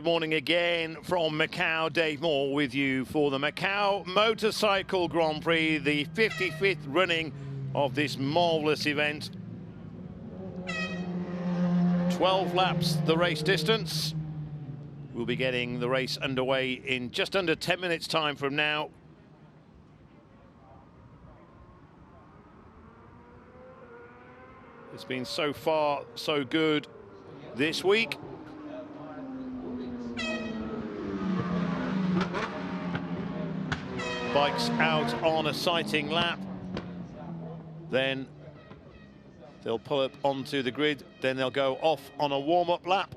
Good morning again from Macau. Dave Moore with you for the Macau Motorcycle Grand Prix, the 55th running of this marvellous event. 12 laps the race distance. We'll be getting the race underway in just under 10 minutes time from now. It's been so far so good this week. Bikes out on a sighting lap, then they'll pull up onto the grid, then they'll go off on a warm-up lap,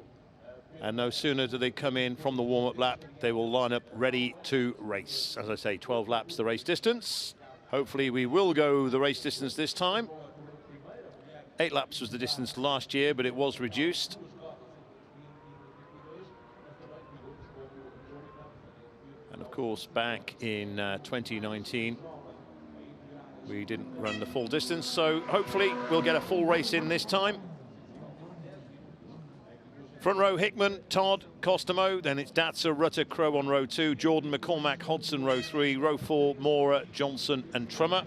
and no sooner do they come in from the warm-up lap, they will line up ready to race. As I say, 12 laps the race distance. Hopefully we will go the race distance this time. 8 laps was the distance last year, but it was reduced. And of course, back in 2019, we didn't run the full distance, so hopefully we'll get a full race in this time. Front row, Hickman, Todd, Costomo, then it's Datsa, Rutter, Crow on row 2, Jordan, McCormack, Hodson, row 3, row 4, Mora, Johnson and Trummer.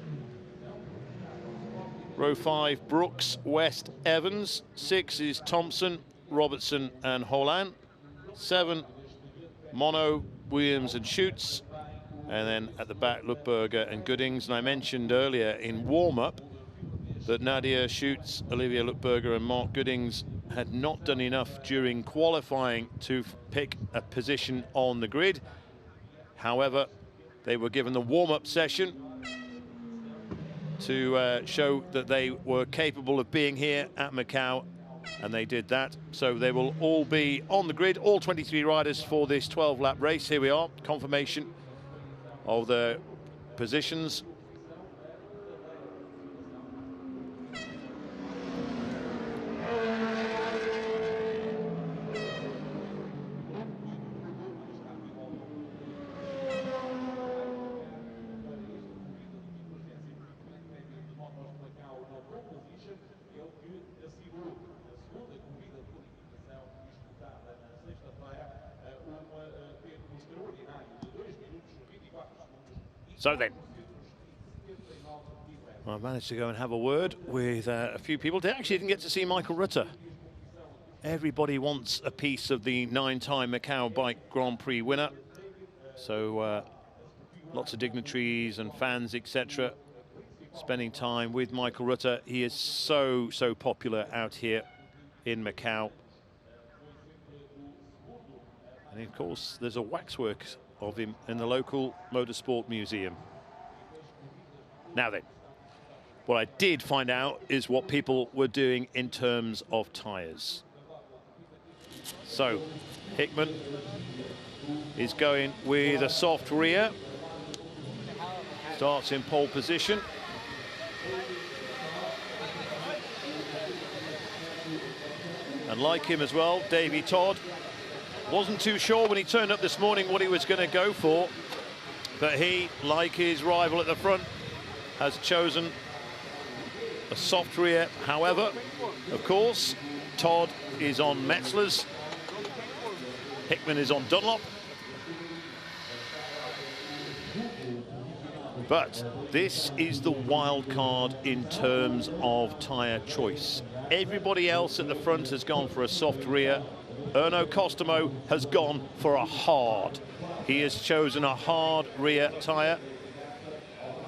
Row 5, Brooks, West, Evans. 6 is Thompson, Robertson and Holland. 7, Mono, Williams and Schutz. And then at the back, Lutberger and Goodings. And I mentioned earlier in warm-up that Nadia Schutz, Olivia Lutberger and Mark Goodings had not done enough during qualifying to pick a position on the grid. However, they were given the warm-up session to show that they were capable of being here at Macau, and they did that. So they will all be on the grid, all 23 riders for this 12-lap race. Here we are, confirmation of the positions. So then, I managed to go and have a word with a few people. They actually didn't get to see Michael Rutter. Everybody wants a piece of the 9-time Macau Bike Grand Prix winner. So lots of dignitaries and fans, etc., spending time with Michael Rutter. He is so popular out here in Macau. And of course, there's a waxwork of him in the local motorsport museum. Now then, what I did find out is what people were doing in terms of tyres. So Hickman is going with a soft rear, starts in pole position. And like him as well, Davey Todd wasn't too sure when he turned up this morning what he was going to go for, but he, like his rival at the front, has chosen a soft rear. However, of course, Todd is on Metzler's, Hickman is on Dunlop. But this is the wild card in terms of tyre choice. Everybody else at the front has gone for a soft rear. Erno Costomo has gone for a hard. He has chosen a hard rear tyre.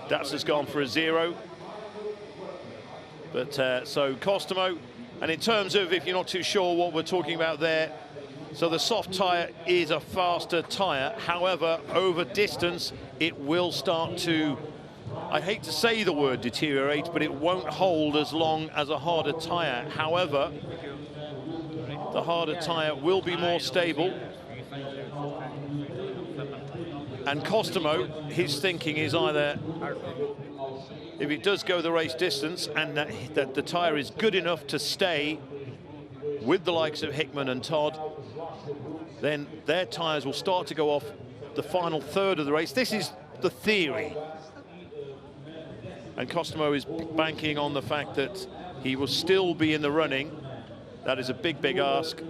Dats has gone for a 0. But so Costomo, and in terms of, if you're not too sure what we're talking about there, so the soft tyre is a faster tyre. However, over distance, it will start to, I hate to say the word deteriorate, but it won't hold as long as a harder tyre. However, the harder tyre will be more stable. And Costomo, his thinking is either, if it does go the race distance and that the tyre is good enough to stay with the likes of Hickman and Todd, then their tyres will start to go off the final third of the race. This is the theory. And Costomo is banking on the fact that he will still be in the running. That is a big, big ask.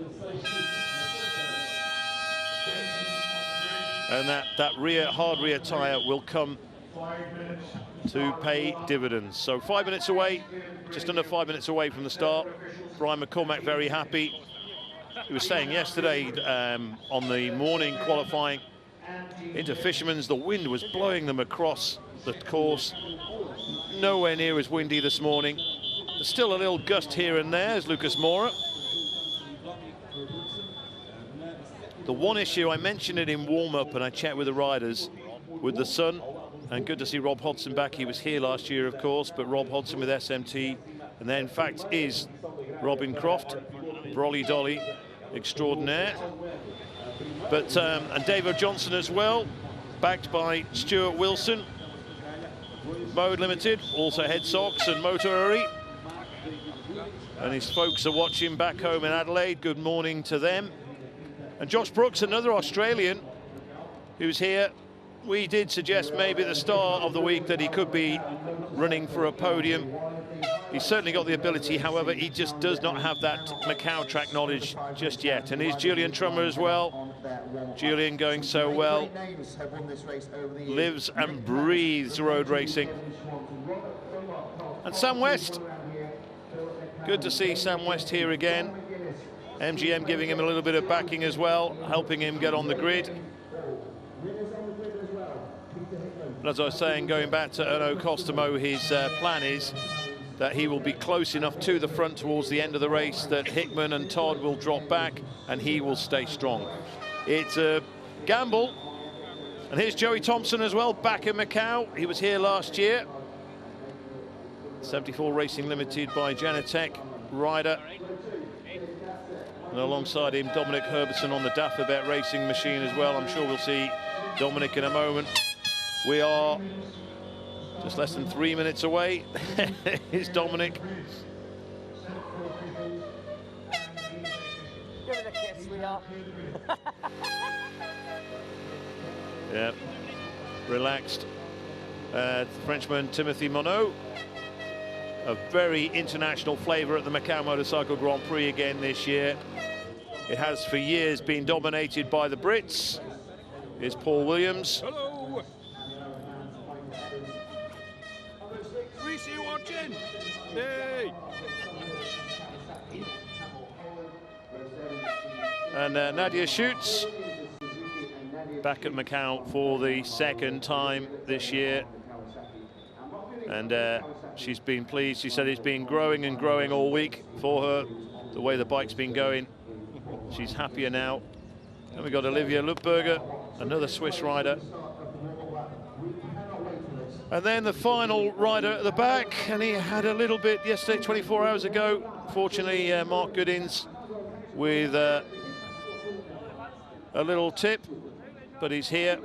And that hard rear tyre will come to pay dividends. So 5 minutes away, just under 5 minutes away from the start. Brian McCormack very happy. He was saying yesterday on the morning qualifying into Fisherman's, the wind was blowing them across the course. Nowhere near as windy this morning. There's still a little gust here and there, as Lucas Mora. The one issue, I mentioned it in warm-up and I checked with the riders, with the sun, and good to see Rob Hodson back. He was here last year, of course, but Rob Hodson with SMT, and there in fact is Robin Croft, Brolly Dolly extraordinaire. But and Davo Johnson as well, backed by Stuart Wilson. Mode Limited, also Head Socks and Motorary. And his folks are watching back home in Adelaide. Good morning to them. And Josh Brooks, another Australian who's here. We did suggest maybe at the start of the week that he could be running for a podium. He's certainly got the ability, however, he just does not have that Macau track knowledge just yet. And here's Julian Trummer as well. Julian going so well. Lives and breathes road racing. And Sam West. Good to see Sam West here again. MGM giving him a little bit of backing as well, helping him get on the grid. But as I was saying, going back to Erno Costamo, his plan is that he will be close enough to the front towards the end of the race that Hickman and Todd will drop back and he will stay strong. It's a gamble. And here's Joey Thompson as well, back in Macau. He was here last year. 74 Racing Limited by Janatech rider. And alongside him, Dominic Herbertson on the Dapperbet racing machine as well. I'm sure we'll see Dominic in a moment. We are just less than 3 minutes away. Here's Dominic. Give it a kiss, sweetheart. Yeah, relaxed. Frenchman Timothy Monod. A very international flavour at the Macau Motorcycle Grand Prix again this year. It has for years been dominated by the Brits. Here's Paul Williams. Hello. Reese, you watching? Hey. And Nadia Schutz back at Macau for the second time this year. And she's been pleased. She said it's been growing and growing all week for her, the way the bike's been going. She's happier now. And we've got Olivia Lutberger, another Swiss rider. And then the final rider at the back, and he had a little bit yesterday, 24 hours ago. Fortunately, Mark Goodins with a little tip, but he's here.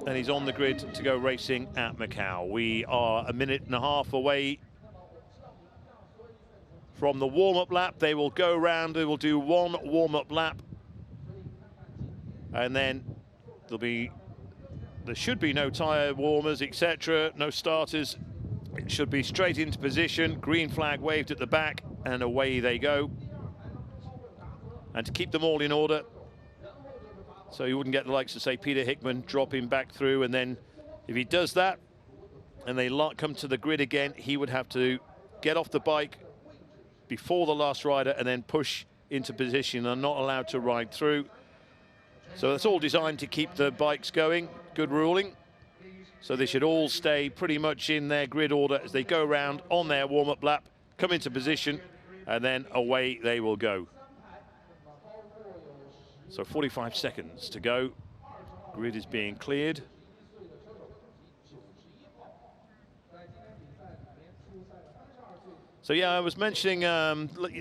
And he's on the grid to go racing at Macau. We are a minute and a half away from the warm-up lap. They will go round, they will do one warm-up lap. And then there should be no tyre warmers, etc., no starters. It should be straight into position, green flag waved at the back, and away they go. And to keep them all in order, so you wouldn't get the likes of, say, Peter Hickman dropping back through, and then if he does that and they come to the grid again, he would have to get off the bike before the last rider and then push into position and not allowed to ride through. So that's all designed to keep the bikes going. Good ruling. So they should all stay pretty much in their grid order as they go around on their warm-up lap, come into position, and then away they will go. So 45 seconds to go. Grid is being cleared. So yeah, I was mentioning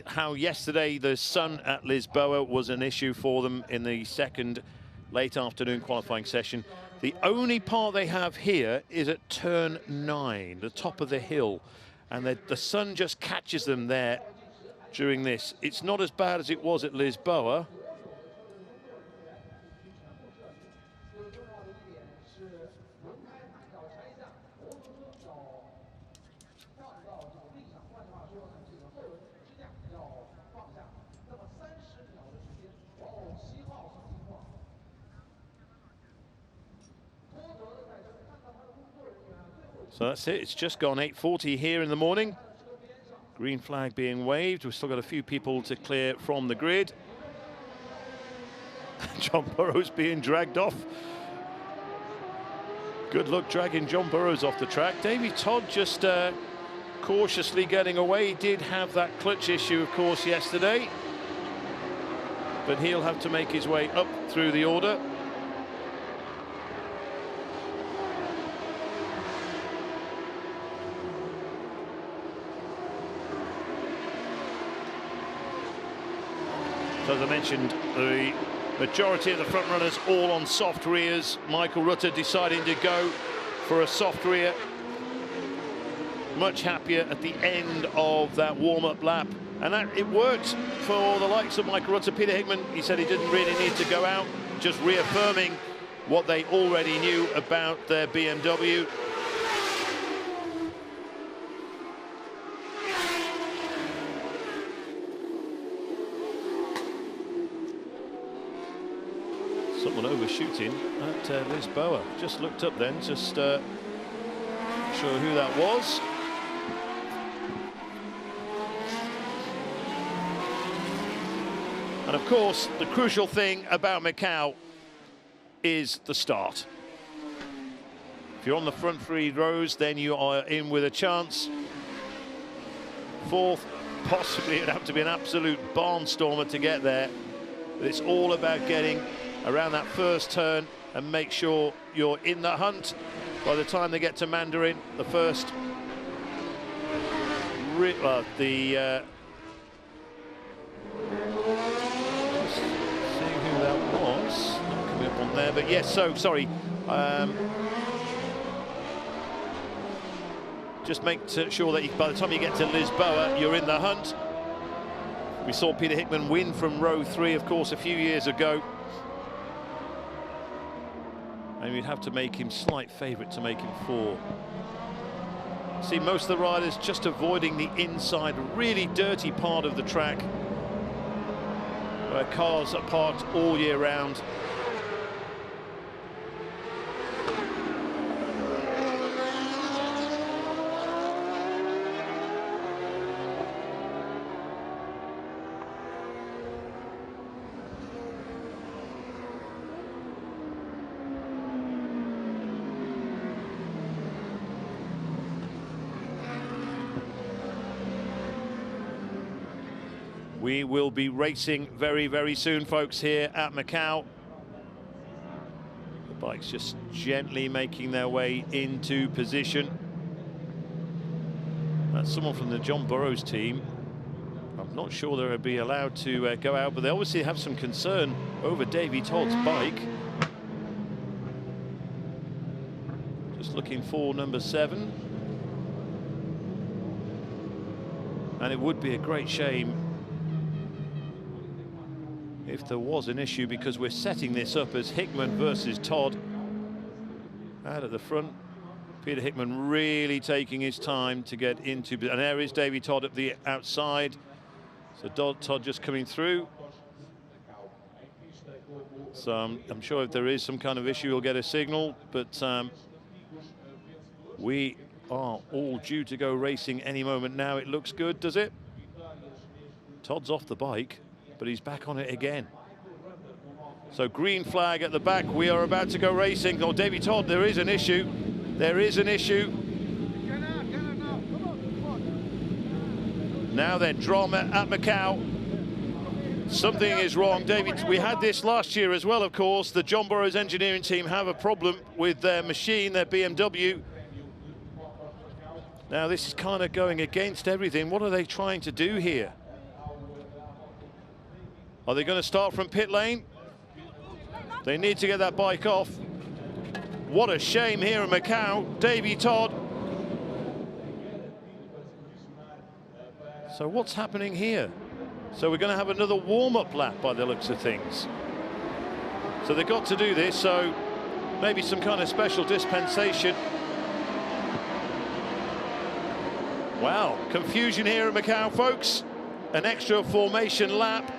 how yesterday the sun at Lisboa was an issue for them in the second late afternoon qualifying session. The only part they have here is at turn 9, the top of the hill. And the sun just catches them there during this. It's not as bad as it was at Lisboa. So that's it. It's just gone 8:40 here in the morning. Green flag being waved. We've still got a few people to clear from the grid. John Burroughs being dragged off. Good luck dragging John Burroughs off the track. Davy Todd just cautiously getting away. He did have that clutch issue, of course, yesterday. But he'll have to make his way up through the order. So as I mentioned, the majority of the front runners all on soft rears. Michael Rutter deciding to go for a soft rear. Much happier at the end of that warm-up lap. And that it worked for the likes of Michael Rutter. Peter Hickman, he said he didn't really need to go out, just reaffirming what they already knew about their BMW. Someone overshooting at Lisboa. Just looked up then, just sure who that was. And of course, the crucial thing about Macau is the start. If you're on the front 3 rows, then you are in with a chance. 4th, possibly it'd have to be an absolute barnstormer to get there. But it's all about getting around that first turn and make sure you're in the hunt. By the time they get to Mandarin, the first seeing who that was, not coming up on there, but yes, so sorry, just make sure that by the time you get to Lisboa, you're in the hunt. We saw Peter Hickman win from row 3, of course, a few years ago. And you'd have to make him slight favourite to make him 4. See, most of the riders just avoiding the inside, really dirty part of the track, where cars are parked all year round. We will be racing very, very soon, folks, here at Macau. The bikes just gently making their way into position. That's someone from the John Burroughs team. I'm not sure they'll be allowed to go out, but they obviously have some concern over Davy Todd's bike. Just looking for number 7. And it would be a great shame if there was an issue, because we're setting this up as Hickman versus Todd. Out of the front, Peter Hickman really taking his time to get into, and there is Davy Todd at the outside. So Todd just coming through. So I'm sure if there is some kind of issue, we'll get a signal, but we are all due to go racing any moment now. It looks good, does it? Todd's off the bike, but he's back on it again. So green flag at the back. We are about to go racing. Oh, Davy Todd, there is an issue. There is an issue. Now then, drama at Macau. Something is wrong. David, we had this last year as well, of course. The John Burroughs engineering team have a problem with their machine, their BMW. Now this is kind of going against everything. What are they trying to do here? Are they going to start from pit lane? They need to get that bike off. What a shame here in Macau. Davy Todd. So what's happening here? So we're going to have another warm-up lap by the looks of things. So they've got to do this, so maybe some kind of special dispensation. Wow, confusion here in Macau, folks. An extra formation lap.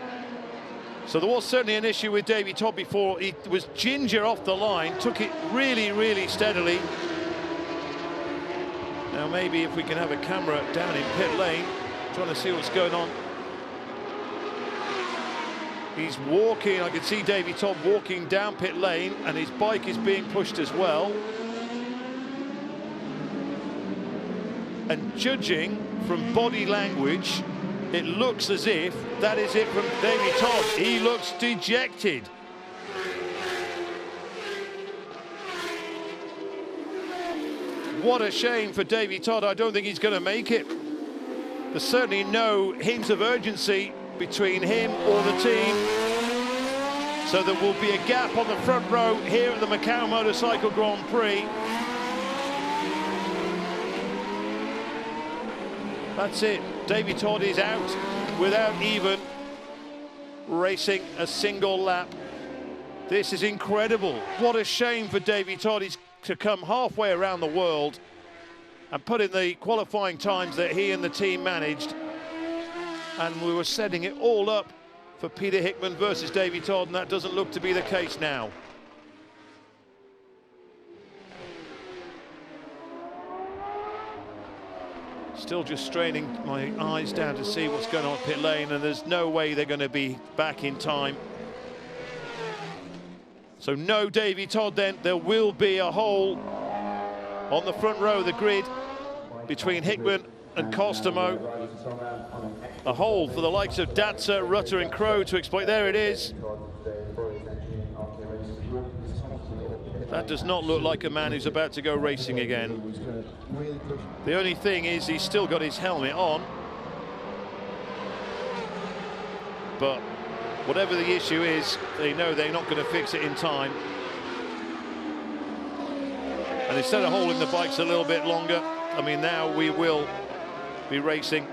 So there was certainly an issue with Davy Todd before. He was ginger off the line, took it really, really steadily. Now maybe if we can have a camera down in pit lane, trying to see what's going on. He's walking, I can see Davy Todd walking down pit lane, and his bike is being pushed as well. And judging from body language, it looks as if that is it from Davy Todd. He looks dejected. What a shame for Davy Todd. I don't think he's going to make it. There's certainly no hint of urgency between him or the team. So there will be a gap on the front row here at the Macau Motorcycle Grand Prix. That's it. Davy Todd is out without even racing a single lap. This is incredible. What a shame for Davy Todd. He's to come halfway around the world and put in the qualifying times that he and the team managed. And we were setting it all up for Peter Hickman versus Davy Todd, and that doesn't look to be the case now. Still just straining my eyes down to see what's going on at pit lane, and there's no way they're going to be back in time. So no Davy Todd then. There will be a hole on the front row of the grid between Hickman and Costomo. A hole for the likes of Datsa, Rutter and Crow to exploit. There it is. That does not look like a man who's about to go racing again. The only thing is he's still got his helmet on. But whatever the issue is, they know they're not going to fix it in time. And instead of holding the bikes a little bit longer, I mean, now we will be racing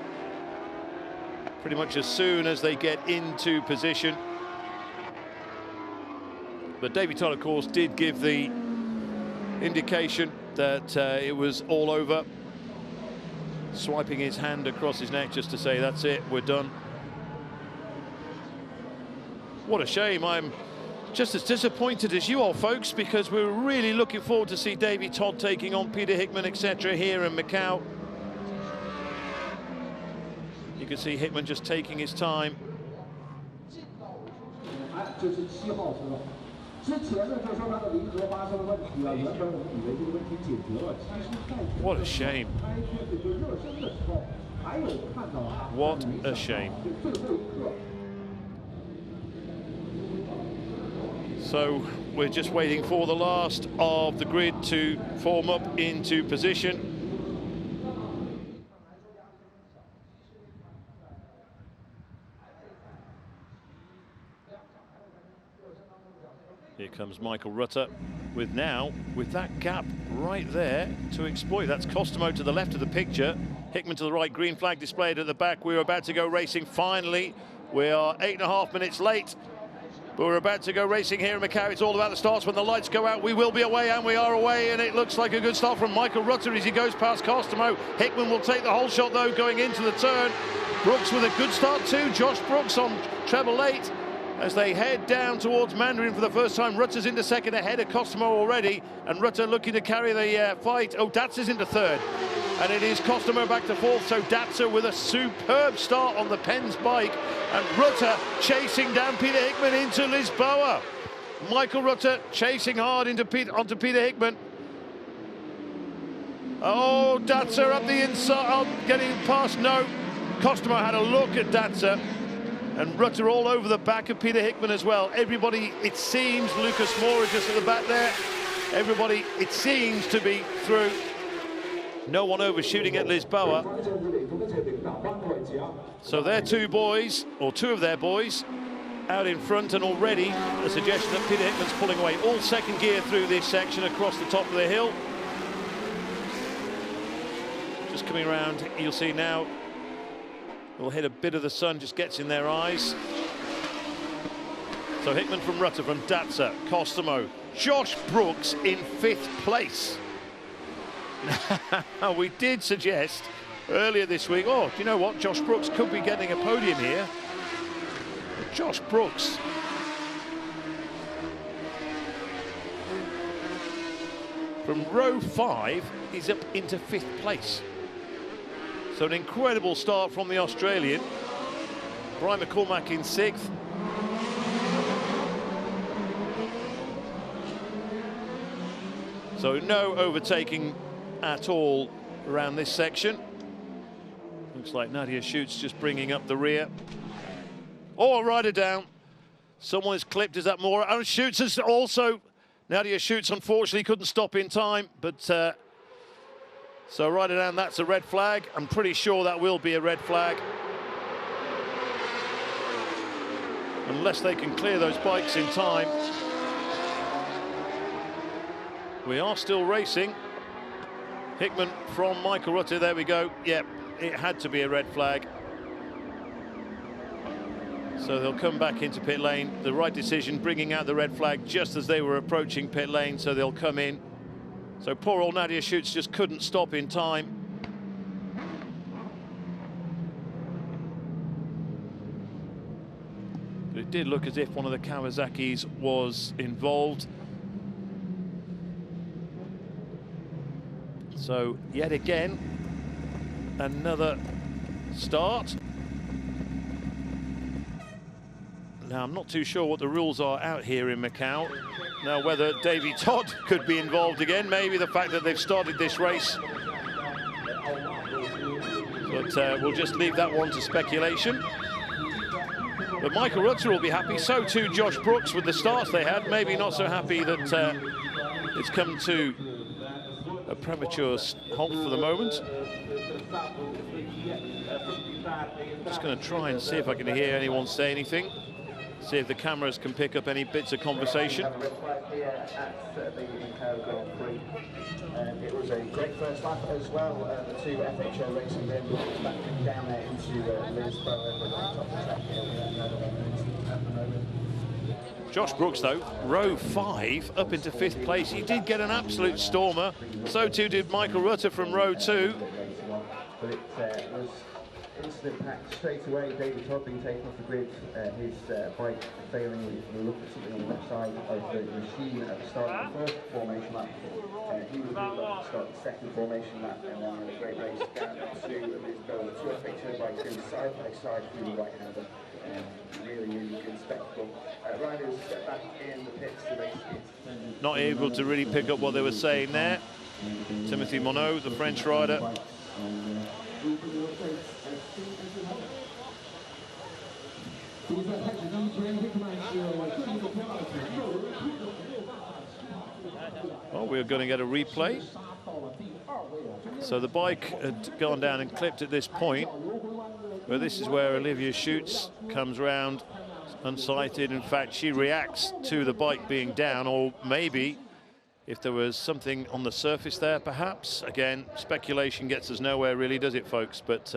pretty much as soon as they get into position. But Davy Todd, of course, did give the indication that it was all over, swiping his hand across his neck just to say, that's it, we're done. What a shame. I'm just as disappointed as you are, folks, because we were really looking forward to see Davy Todd taking on Peter Hickman, etc. here in Macau. You can see Hickman just taking his time. What a shame. What a shame. So we're just waiting for the last of the grid to form up into position. Here comes Michael Rutter with that gap right there to exploit. That's Costomo to the left of the picture, Hickman to the right, green flag displayed at the back. We're about to go racing finally. We are 8.5 minutes late. But we're about to go racing here in Macau. It's all about the starts. When the lights go out, we will be away, and we are away, and it looks like a good start from Michael Rutter as he goes past Costomo. Hickman will take the whole shot, though, going into the turn. Brooks with a good start, too. Josh Brooks on treble 8 as they head down towards Mandarin for the first time. Rutter's into second, ahead of Costomo already, and Rutter looking to carry the fight. Oh, Datsa's into third, and it is Costomo back to fourth. So Datsa with a superb start on the Penn's bike, and Rutter chasing down Peter Hickman into Lisboa. Michael Rutter chasing hard onto Peter Hickman. Oh, Datsa up the inside, getting past. No, Costomo had a look at Datsa, and Rutter all over the back of Peter Hickman as well. Everybody, it seems, Lucas Moore is just at the back there. Everybody, it seems to be through. No one overshooting at Lisboa. So their two boys, or two of their boys, out in front, and already a suggestion that Peter Hickman's pulling away. All second gear through this section across the top of the hill. Just coming around, you'll see now, we'll hit a bit of the sun, just gets in their eyes. So Hickman from Rutter, from Datsa, Costomo, Josh Brooks in 5th place. We did suggest earlier this week, oh, do you know what, Josh Brooks could be getting a podium here. But Josh Brooks, From row 5, he's up into 5th place. So an incredible start from the Australian. Brian McCormack in 6th. So no overtaking at all around this section. Looks like Nadia Schutz just bringing up the rear. Oh, a rider down. Someone is clipped. Is that more? Oh, Schutz is also. Nadia Schutz unfortunately couldn't stop in time, but so rider down. That's a red flag. I'm pretty sure that will be a red flag, unless they can clear those bikes in time. We are still racing. Hickman from Michael Rutter. There we go. Yep, it had to be a red flag. So they'll come back into pit lane. The right decision, bringing out the red flag just as they were approaching pit lane, so they'll come in. So poor old Nadia Schutz just couldn't stop in time. But it did look as if one of the Kawasaki's was involved. So yet again, another start. Now, I'm not too sure what the rules are out here in Macau. Now, whether Davey Todd could be involved again, maybe the fact that they've started this race. But we'll just leave that one to speculation. But Michael Rutter will be happy, so too Josh Brooks with the starts they had. Maybe not so happy that it's come to a premature halt for the moment. Just going to try and see if I can hear anyone say anything. See if the cameras can pick up any bits of conversation. It was a great first lap as well. The two FHO racing vehicles back down there into Lisbon over the top of the track here. Josh Brooks, though, row 5 up into 5th place. He did get an absolute stormer. So too did Michael Rutter from row 2. But it was instant impact straight away. David Todd being taken off the grid, his bike failing. We looked at something on the left side of the machine at the start of the first formation lap. He was moved up to start the second formation lap, and then had a great race down to Lisbon. The two FHO bikes going side by side through the right-hander. Really good spectacle. Riders back in the pits to race it. Not able to really pick up what they were saying there. Timothy Monod, the French rider. Oh, we're going to get a replay. So the bike had gone down and clipped at this point, but this is where Olivia Schutz comes round unsighted. In fact, she reacts to the bike being down, or maybe if there was something on the surface there, perhaps. Again, speculation gets us nowhere really, does it, folks? But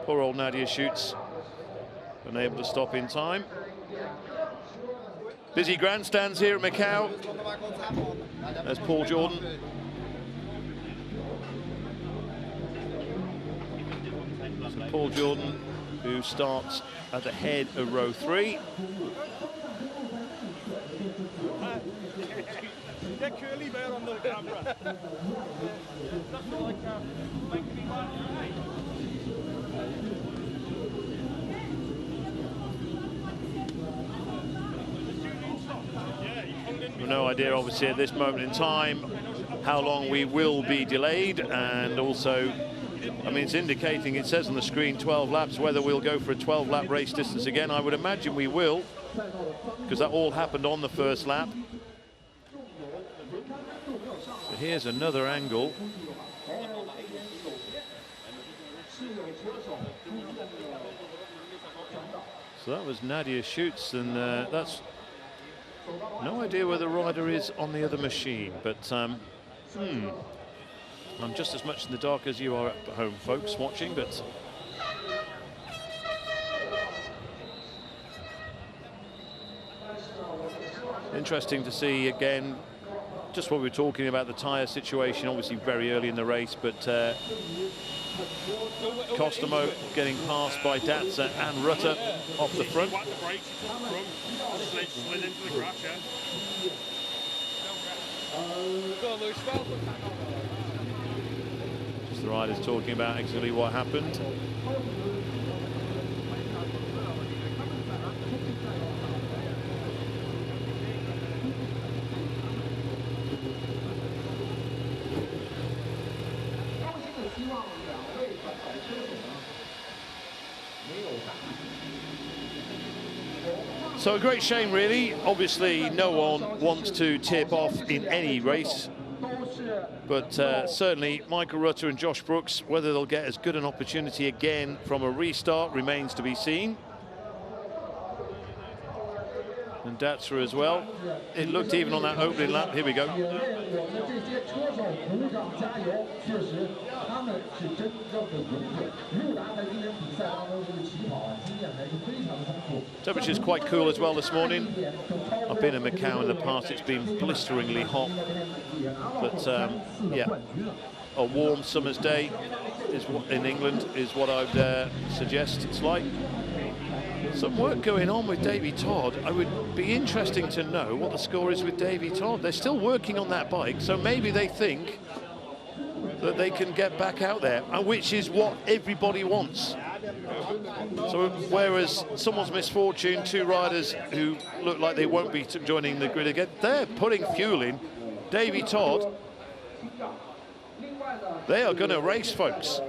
poor old Nadia Schutz, unable to stop in time. Busy grandstands here at Macau. There's Paul Jordan. So Paul Jordan, who starts at the head of row 3. Get curly there on the camera. We've no idea, obviously, at this moment in time, how long we will be delayed, and also, I mean, it's indicating, it says on the screen 12 laps, whether we'll go for a 12-lap race distance again. I would imagine we will, because that all happened on the first lap. So here's another angle. So that was Nadia Schutz, and that's no idea where the rider is on the other machine, but I'm just as much in the dark as you are at home, folks, watching, but interesting to see again just what we were talking about, the tyre situation, obviously very early in the race, but Costomo getting passed by Datza and Rutter off the front. Just the riders talking about exactly what happened. So a great shame, really. Obviously, no one wants to tip off in any race. But certainly, Michael Rutter and Josh Brooks, whether they'll get as good an opportunity again from a restart remains to be seen. And Datsa as well. It looked even on that opening lap. Here we go. Temperature's quite cool as well this morning. I've been in Macau in the past, it's been blisteringly hot. But yeah, a warm summer's day is in England is what I'd suggest it's like. Some work going on with Davey Todd. I would be interesting to know what the score is with Davey Todd. They're still working on that bike, so maybe they think that they can get back out there, which is what everybody wants. So whereas someone's misfortune, two riders who look like they won't be joining the grid again, they're putting fuel in. Davey Todd, they are going to race, folks.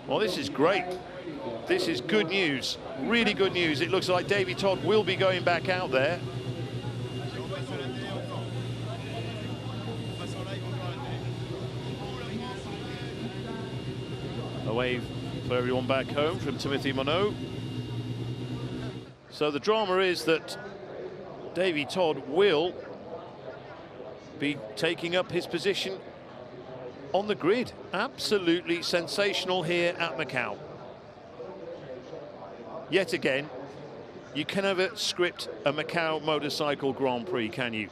Well, this is great. This is good news, really good news. It looks like Davey Todd will be going back out there. A wave for everyone back home from Timothy Monod. So the drama is that Davey Todd will be taking up his position on the grid. Absolutely sensational here at Macau. Yet again, you can never script a Macau Motorcycle Grand Prix, can you?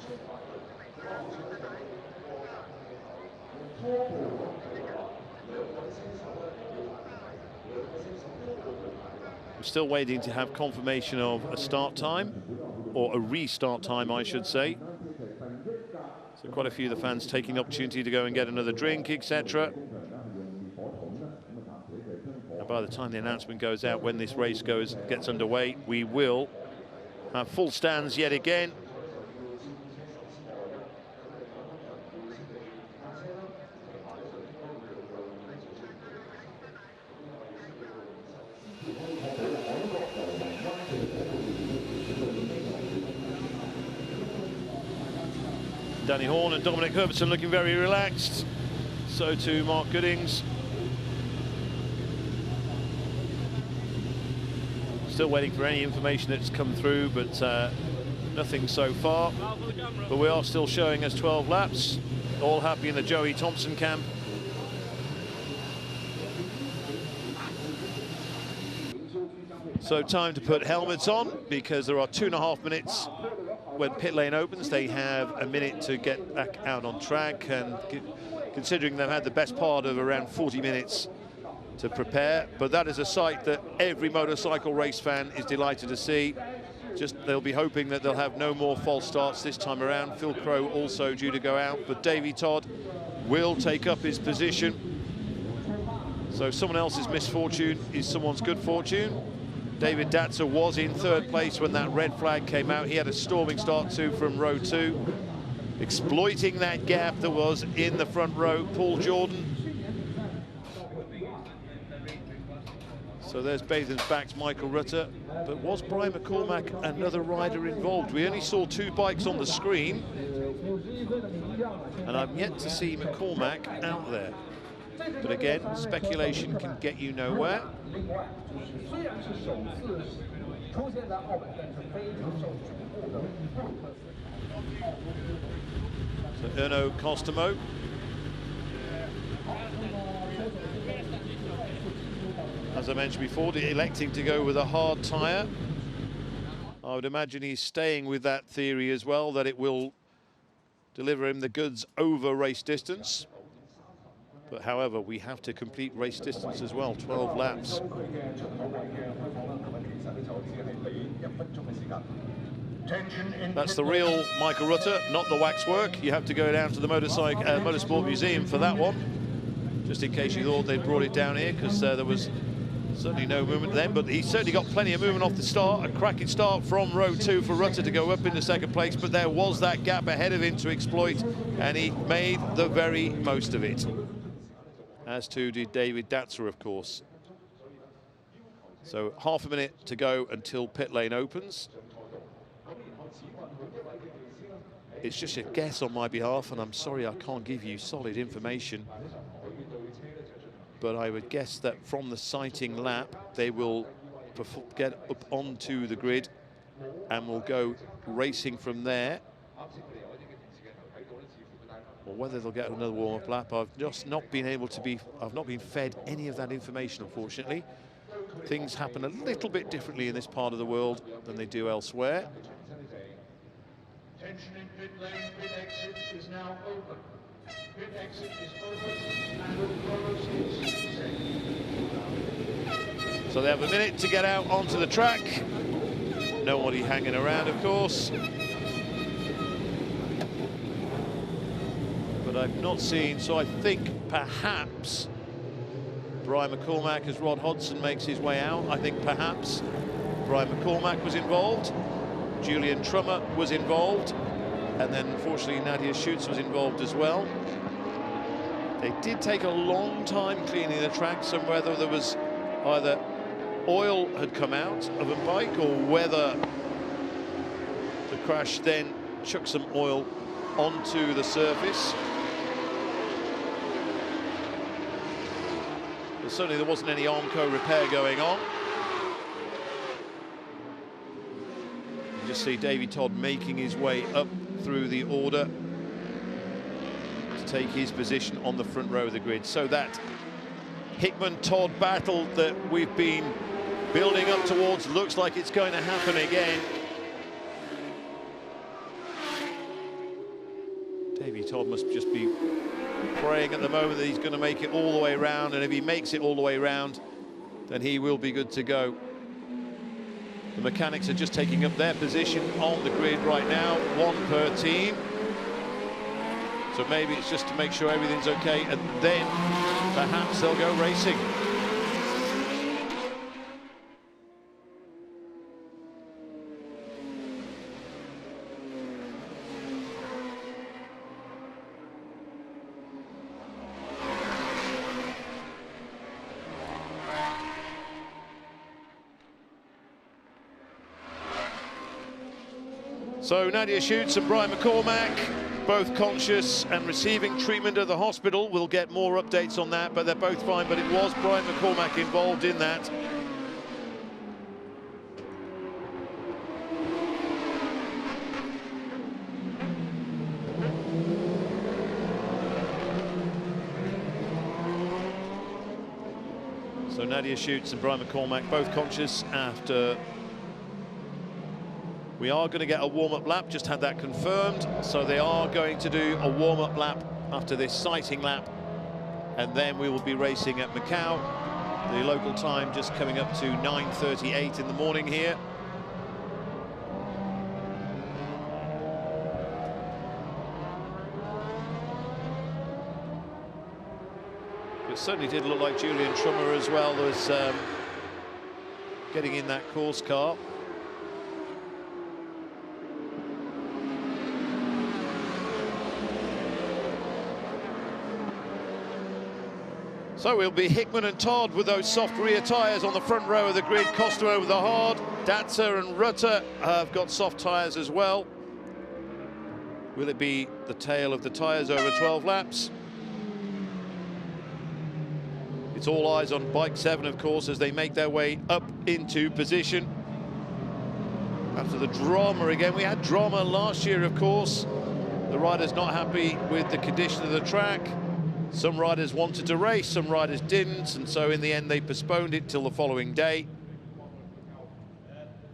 I'm still waiting to have confirmation of a start time, or a restart time, I should say. So quite a few of the fans taking the opportunity to go and get another drink, etc. And by the time the announcement goes out, when this race gets underway, we will have full stands yet again. Danny Horn and Dominic Herbertson looking very relaxed. So too Mark Goodings. Still waiting for any information that's come through, but nothing so far. But we are still showing us 12 laps. All happy in the Joey Thompson camp. So time to put helmets on, because there are 2.5 minutes when pit lane opens. They have a minute to get back out on track, and considering they've had the best part of around 40 minutes to prepare, but that is a sight that every motorcycle race fan is delighted to see. Just they'll be hoping that they'll have no more false starts this time around. Phil Crowe also due to go out, but Davey Todd will take up his position. So someone else's misfortune is someone's good fortune. David Datsa was in third place when that red flag came out. He had a storming start too from row 2, exploiting that gap that was in the front row. Paul Jordan. So there's Bathen's backed Michael Rutter, but was Brian McCormack another rider involved? We only saw 2 bikes on the screen, and I'm yet to see McCormack out there. But again, speculation can get you nowhere. So Erno Costomo. As I mentioned before, electing to go with a hard tyre. I would imagine he's staying with that theory as well, that it will deliver him the goods over race distance. But however, we have to complete race distance as well, 12 laps. That's the real Michael Rutter, not the waxwork. You have to go down to the Motorsport Museum for that one, just in case you thought they'd brought it down here, because there was certainly no movement then, but he certainly got plenty of movement off the start. A cracking start from row 2 for Rutter to go up into second place, but there was that gap ahead of him to exploit, and he made the very most of it. As too did David Datzer, of course. So half a minute to go until pit lane opens. It's just a guess on my behalf, and I'm sorry I can't give you solid information. But I would guess that from the sighting lap, they will get up onto the grid and will go racing from there. Or whether they'll get another warm-up lap, I've just not been able to be, I've not been fed any of that information, unfortunately. Things happen a little bit differently in this part of the world than they do elsewhere. Attention in pit lane, pit exit is now open. Pit exit is open and will close in 6 seconds. So they have a minute to get out onto the track. Nobody hanging around, of course. But I've not seen, so I think perhaps Brian McCormack, as Rod Hodson makes his way out, I think perhaps Brian McCormack was involved. Julian Trummer was involved, and then unfortunately Nadia Schutz was involved as well. They did take a long time cleaning the track, so whether there was either oil had come out of a bike or whether the crash then chucked some oil onto the surface. But certainly there wasn't any Armco repair going on. Just see Davy Todd making his way up through the order to take his position on the front row of the grid. So that Hickman-Todd battle that we've been building up towards looks like it's going to happen again. Davy Todd must just be praying at the moment that he's going to make it all the way around, and if he makes it all the way around, then he will be good to go. The mechanics are just taking up their position on the grid right now, one per team. So maybe it's just to make sure everything's okay, and then perhaps they'll go racing. So Nadia Schutz and Brian McCormack, both conscious and receiving treatment at the hospital. We'll get more updates on that, but they're both fine. But it was Brian McCormack involved in that. So Nadia Schutz and Brian McCormack both conscious after. We are going to get a warm-up lap, just had that confirmed. So they are going to do a warm-up lap after this sighting lap. And then we will be racing at Macau. The local time just coming up to 9:38 in the morning here. It certainly did look like Julian Trummer as well was getting in that course car. So we'll be Hickman and Todd with those soft rear tyres on the front row of the grid. Costa over the hard. Datzer and Rutter have got soft tyres as well. Will it be the tail of the tyres over 12 laps? It's all eyes on bike 7, of course, as they make their way up into position. After the drama again, we had drama last year, of course. The riders not happy with the condition of the track. Some riders wanted to race, some riders didn't, and so in the end they postponed it till the following day.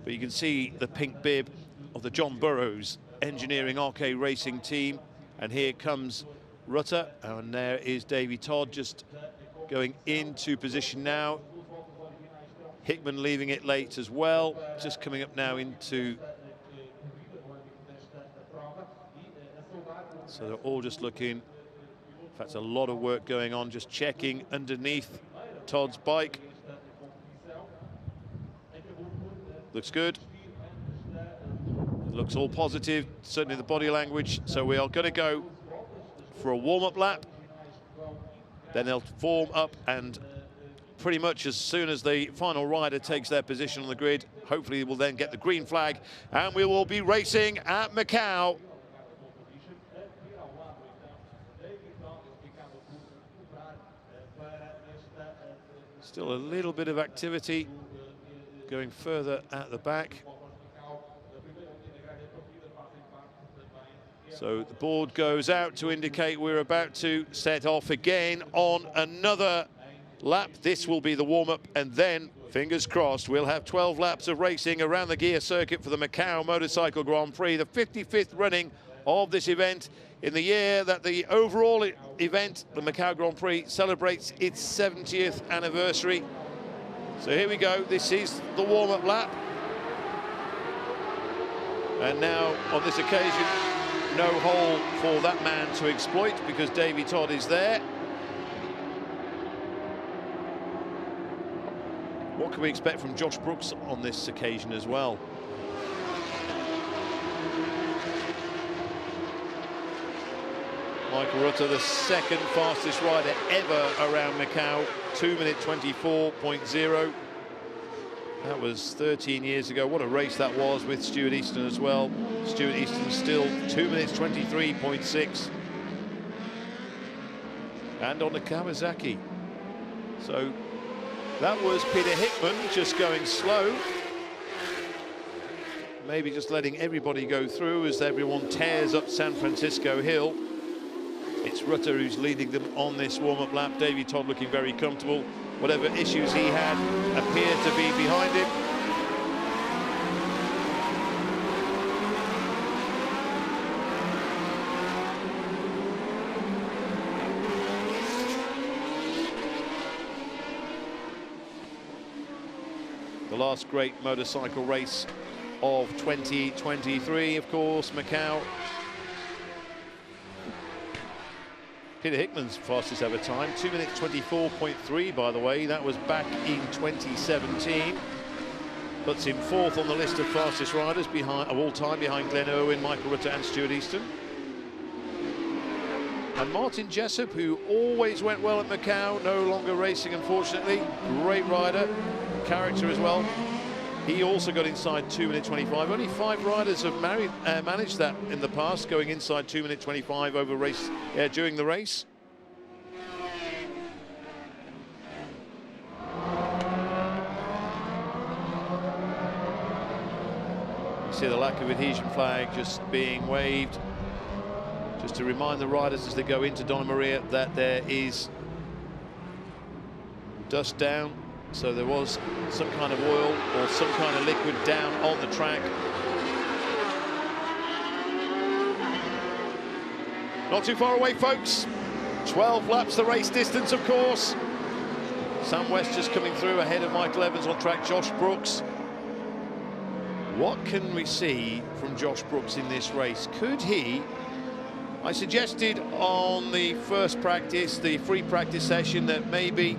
But you can see the pink bib of the John Burroughs Engineering RK Racing team, and here comes Rutter, and there is Davy Todd just going into position now. Hickman leaving it late as well, just coming up now into So they're all just looking. In fact, a lot of work going on, just checking underneath Todd's bike. Looks good. It looks all positive, certainly the body language. So we are going to go for a warm-up lap. Then they'll form up, and pretty much as soon as the final rider takes their position on the grid, hopefully we'll then get the green flag, and we will be racing at Macau. Still a little bit of activity going further at the back. So the board goes out to indicate we're about to set off again on another lap. This will be the warm-up, and then, fingers crossed, we'll have 12 laps of racing around the gear circuit for the Macau Motorcycle Grand Prix, the 55th running of this event in the year that the overall event, the Macau Grand Prix, celebrates its 70th anniversary. So here we go. This is the warm-up lap. And now, on this occasion, no hole for that man to exploit because Davy Todd is there. What can we expect from Josh Brooks on this occasion as well? Michael Rutter, the second fastest rider ever around Macau, 2 minute 24.0. That was 13 years ago. What a race that was with Stuart Easton as well. Stuart Easton still 2 minutes 23.6. And on the Kawasaki. So that was Peter Hickman just going slow. Maybe just letting everybody go through as everyone tears up San Francisco Hill. It's Rutter who's leading them on this warm-up lap. Davy Todd looking very comfortable. Whatever issues he had appear to be behind him. The last great motorcycle race of 2023, of course, Macau. Peter Hickman's fastest ever time, 2 minutes 24.3, by the way. That was back in 2017. Puts him fourth on the list of fastest riders of all time, behind Glenn Irwin, Michael Rutter and Stuart Easton. And Martin Jessup, who always went well at Macau, no longer racing, unfortunately. Great rider, character as well. He also got inside 2 minute 25. Only 5 riders have managed that in the past, going inside 2 minute 25 during the race. You see the lack of adhesion flag just being waved, just to remind the riders as they go into Donna Maria that there is dust down. So there was some kind of oil or some kind of liquid down on the track. Not too far away, folks. 12 laps the race distance, of course. Sam West just coming through ahead of Michael Evans on track. Josh Brooks. What can we see from Josh Brooks in this race? Could he? I suggested on the first practice, the free practice session, that maybe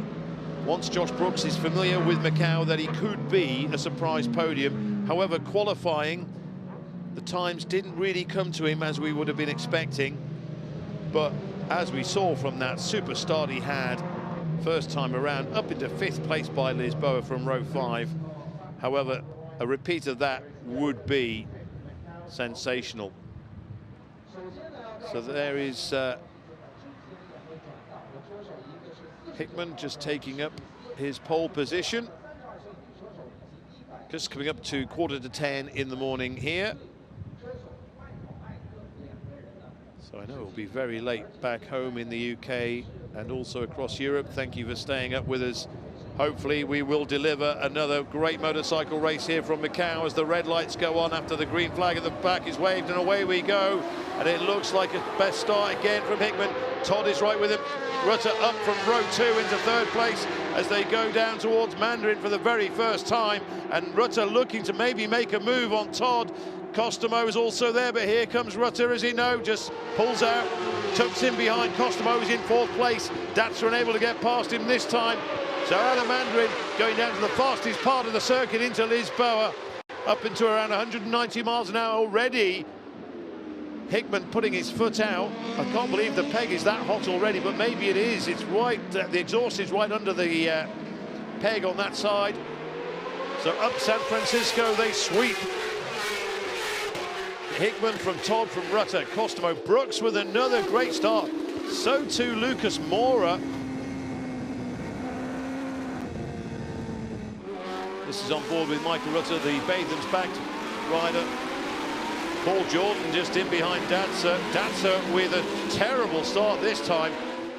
once Josh Brooks is familiar with Macau, that he could be a surprise podium. However, qualifying, the times didn't really come to him as we would have been expecting. But as we saw from that super start he had first time around, up into 5th place by Lisboa from row 5. However, a repeat of that would be sensational. So there is Hickman just taking up his pole position. Just coming up to 10:15 in the morning here. So I know it will be very late back home in the UK and also across Europe. Thank you for staying up with us. Hopefully we will deliver another great motorcycle race here from Macau as the red lights go on after the green flag at the back is waved, and away we go. And it looks like a best start again from Hickman. Todd is right with him. Rutter up from row 2 into 3rd place as they go down towards Mandarin for the very first time. And Rutter looking to maybe make a move on Todd. Costomo is also there, but here comes Rutter, as he know, just pulls out, tucks in behind. Costomo is in 4th place. Datsa unable to get past him this time. So Alamandrin going down to the fastest part of the circuit into Lisboa, up into around 190 miles an hour already. Hickman putting his foot out. I can't believe the peg is that hot already, but maybe it is. It's right, the exhaust is right under the peg on that side. So up San Francisco they sweep. Hickman from Todd, from Rutter, Costomo, Brooks with another great start. So too Lucas Mora. This is on board with Michael Rutter, the Bathams-backed rider. Paul Jordan just in behind Datsa. Datsa with a terrible start this time.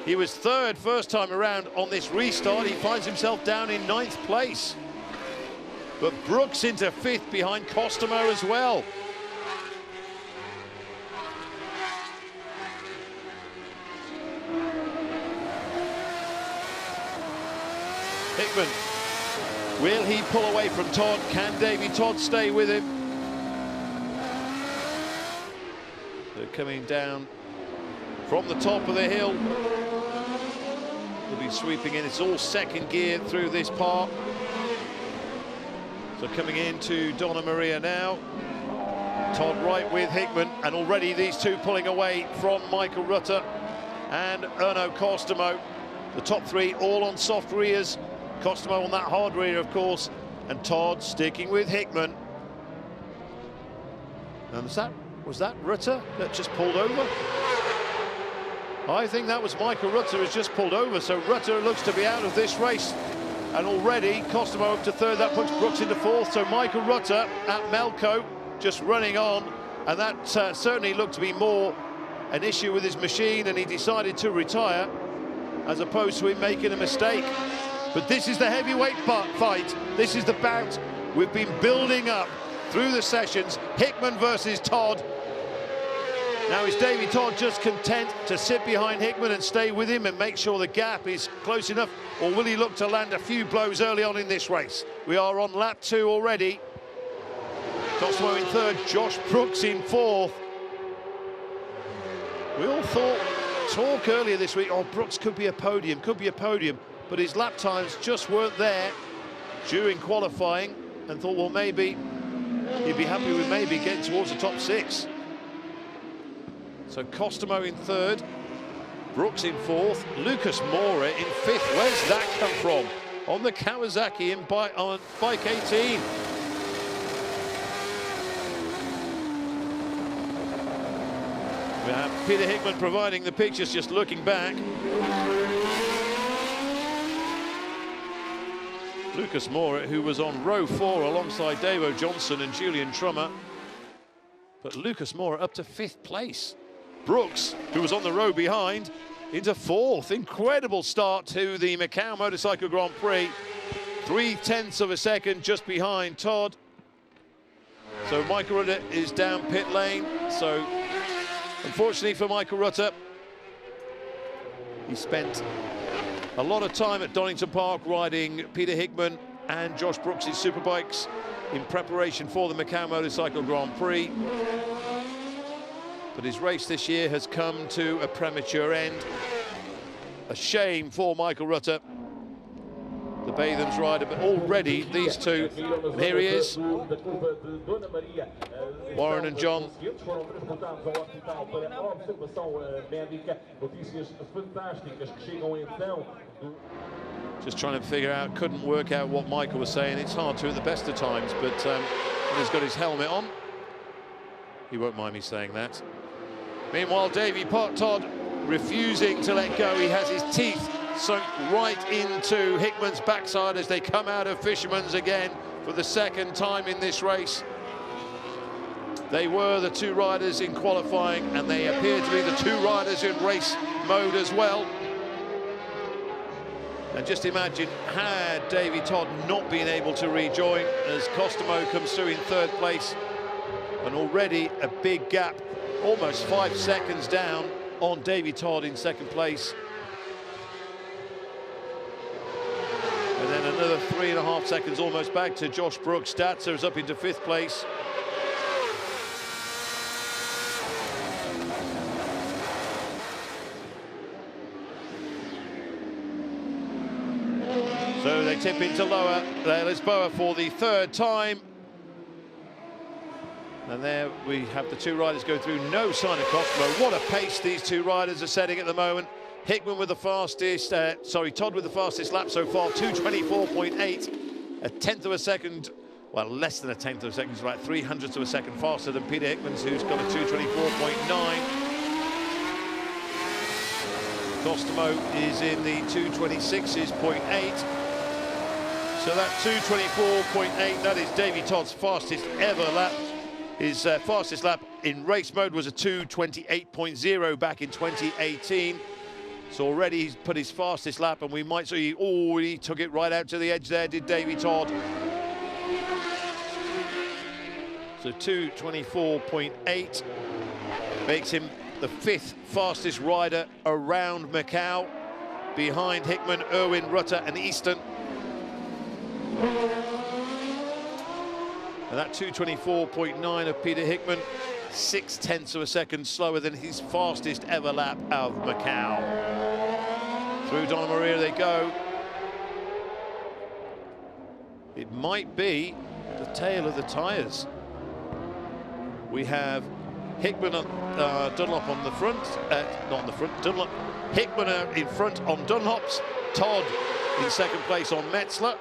He was 3rd first time around on this restart. He finds himself down in 9th place. But Brooks into 5th behind Costomo as well. Hickman, will he pull away from Todd? Can Davey Todd stay with him? They're coming down from the top of the hill. They'll be sweeping in. It's all 2nd gear through this part. So coming into Donna Maria now. Todd right with Hickman, and already these two pulling away from Michael Rutter and Erno Costomo. The top 3 all on soft rears. Costomo on that hard rear, of course, and Todd sticking with Hickman. And was that Rutter that just pulled over? I think that was Michael Rutter who's just pulled over, so Rutter looks to be out of this race. And already Costomo up to 3rd, that puts Brooks into 4th, so Michael Rutter at Melco just running on, and that certainly looked to be more an issue with his machine, and he decided to retire as opposed to him making a mistake. But this is the heavyweight fight. This is the bout we've been building up through the sessions. Hickman versus Todd. Now is Davey Todd just content to sit behind Hickman and stay with him and make sure the gap is close enough, or will he look to land a few blows early on in this race? We are on lap 2 already. Costomo in 3rd, Josh Brooks in 4th. We all talk earlier this week, oh, Brooks could be a podium, but his lap times just weren't there during qualifying, and thought, well, maybe he'd be happy with maybe getting towards the top 6. So Costomo in 3rd, Brooks in 4th, Lucas Mora in 5th. Where's that come from? On the Kawasaki on bike 18. We have Peter Hickman providing the pictures, just looking back. Lucas Mora, who was on row 4 alongside Davo Johnson and Julian Trummer. But Lucas Mora up to 5th place. Brooks, who was on the row behind, into 4th. Incredible start to the Macau Motorcycle Grand Prix. 0.3 of a second just behind Todd. So Michael Rutter is down pit lane. So unfortunately for Michael Rutter, he spent a lot of time at Donington Park riding Peter Hickman and Josh Brooks' superbikes in preparation for the Macau Motorcycle Grand Prix. But his race this year has come to a premature end. A shame for Michael Rutter, the Bathams rider, but already these two, and here he is, Warren and John. Just trying to figure out, couldn't work out what Michael was saying. It's hard to at the best of times, but he's got his helmet on. He won't mind me saying that. Meanwhile, Davey Todd refusing to let go. He has his teeth sunk right into Hickman's backside as they come out of Fisherman's again for the 2nd time in this race. They were the 2 riders in qualifying, and they appear to be the 2 riders in race mode as well. And just imagine, had Davey Todd not been able to rejoin, as Costomo comes through in 3rd place, and already a big gap, almost 5 seconds down on Davey Todd in 2nd place. And then another 3.5 seconds almost back to Josh Brooks. Datsa is up into 5th place. tip into lower Lisboa for the third time. And there we have the two riders go through, no sign of Costello. What a pace these two riders are setting at the moment. Hickman with the fastest, Todd with the fastest lap so far, 2:24.8, a tenth of a second, well, less than a tenth of a second, it's about 300ths of a second faster than Peter Hickman's, who's got a 2:24.9. Costello is in the 2:26.8. So that 2:24.8, that is Davy Todd's fastest ever lap. His fastest lap in race mode was a 2:28.0 back in 2018. So already he's put his fastest lap, and we might see, oh, he took it right out to the edge there, did Davy Todd. So 2:24.8 makes him the 5th fastest rider around Macau, behind Hickman, Irwin, Rutter and Easton. And that 2:24.9 of Peter Hickman, 0.6 of a second slower than his fastest ever lap out of Macau. Through Donna Maria they go. It might be the tale of the tyres. We have Hickman, Dunlop on the front, not on the front, Dunlop, Hickman in front on Dunlops, Todd in second place on Metzler.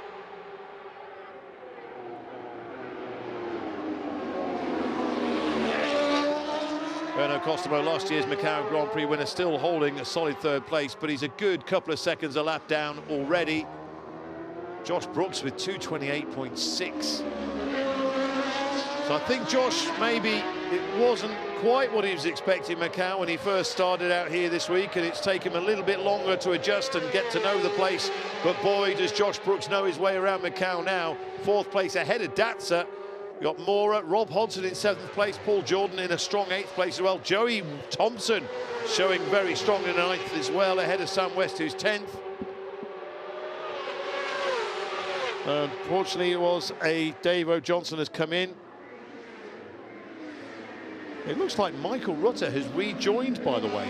Bernard Costello, last year's Macau Grand Prix winner, still holding a solid third place, but he's a good couple of seconds a lap down already. Josh Brooks with 2:28.6. So I think Josh, maybe it wasn't quite what he was expecting Macau when he first started out here this week, and it's taken him a little bit longer to adjust and get to know the place. But boy, does Josh Brooks know his way around Macau now. 4th place ahead of Datsa. We've got Mora, Rob Hodson in 7th place, Paul Jordan in a strong 8th place as well. Joey Thompson showing very strong in 9th as well, ahead of Sam West, who's 10th. Unfortunately, it was a Dave O'Johnson has come in. It looks like Michael Rutter has rejoined, by the way.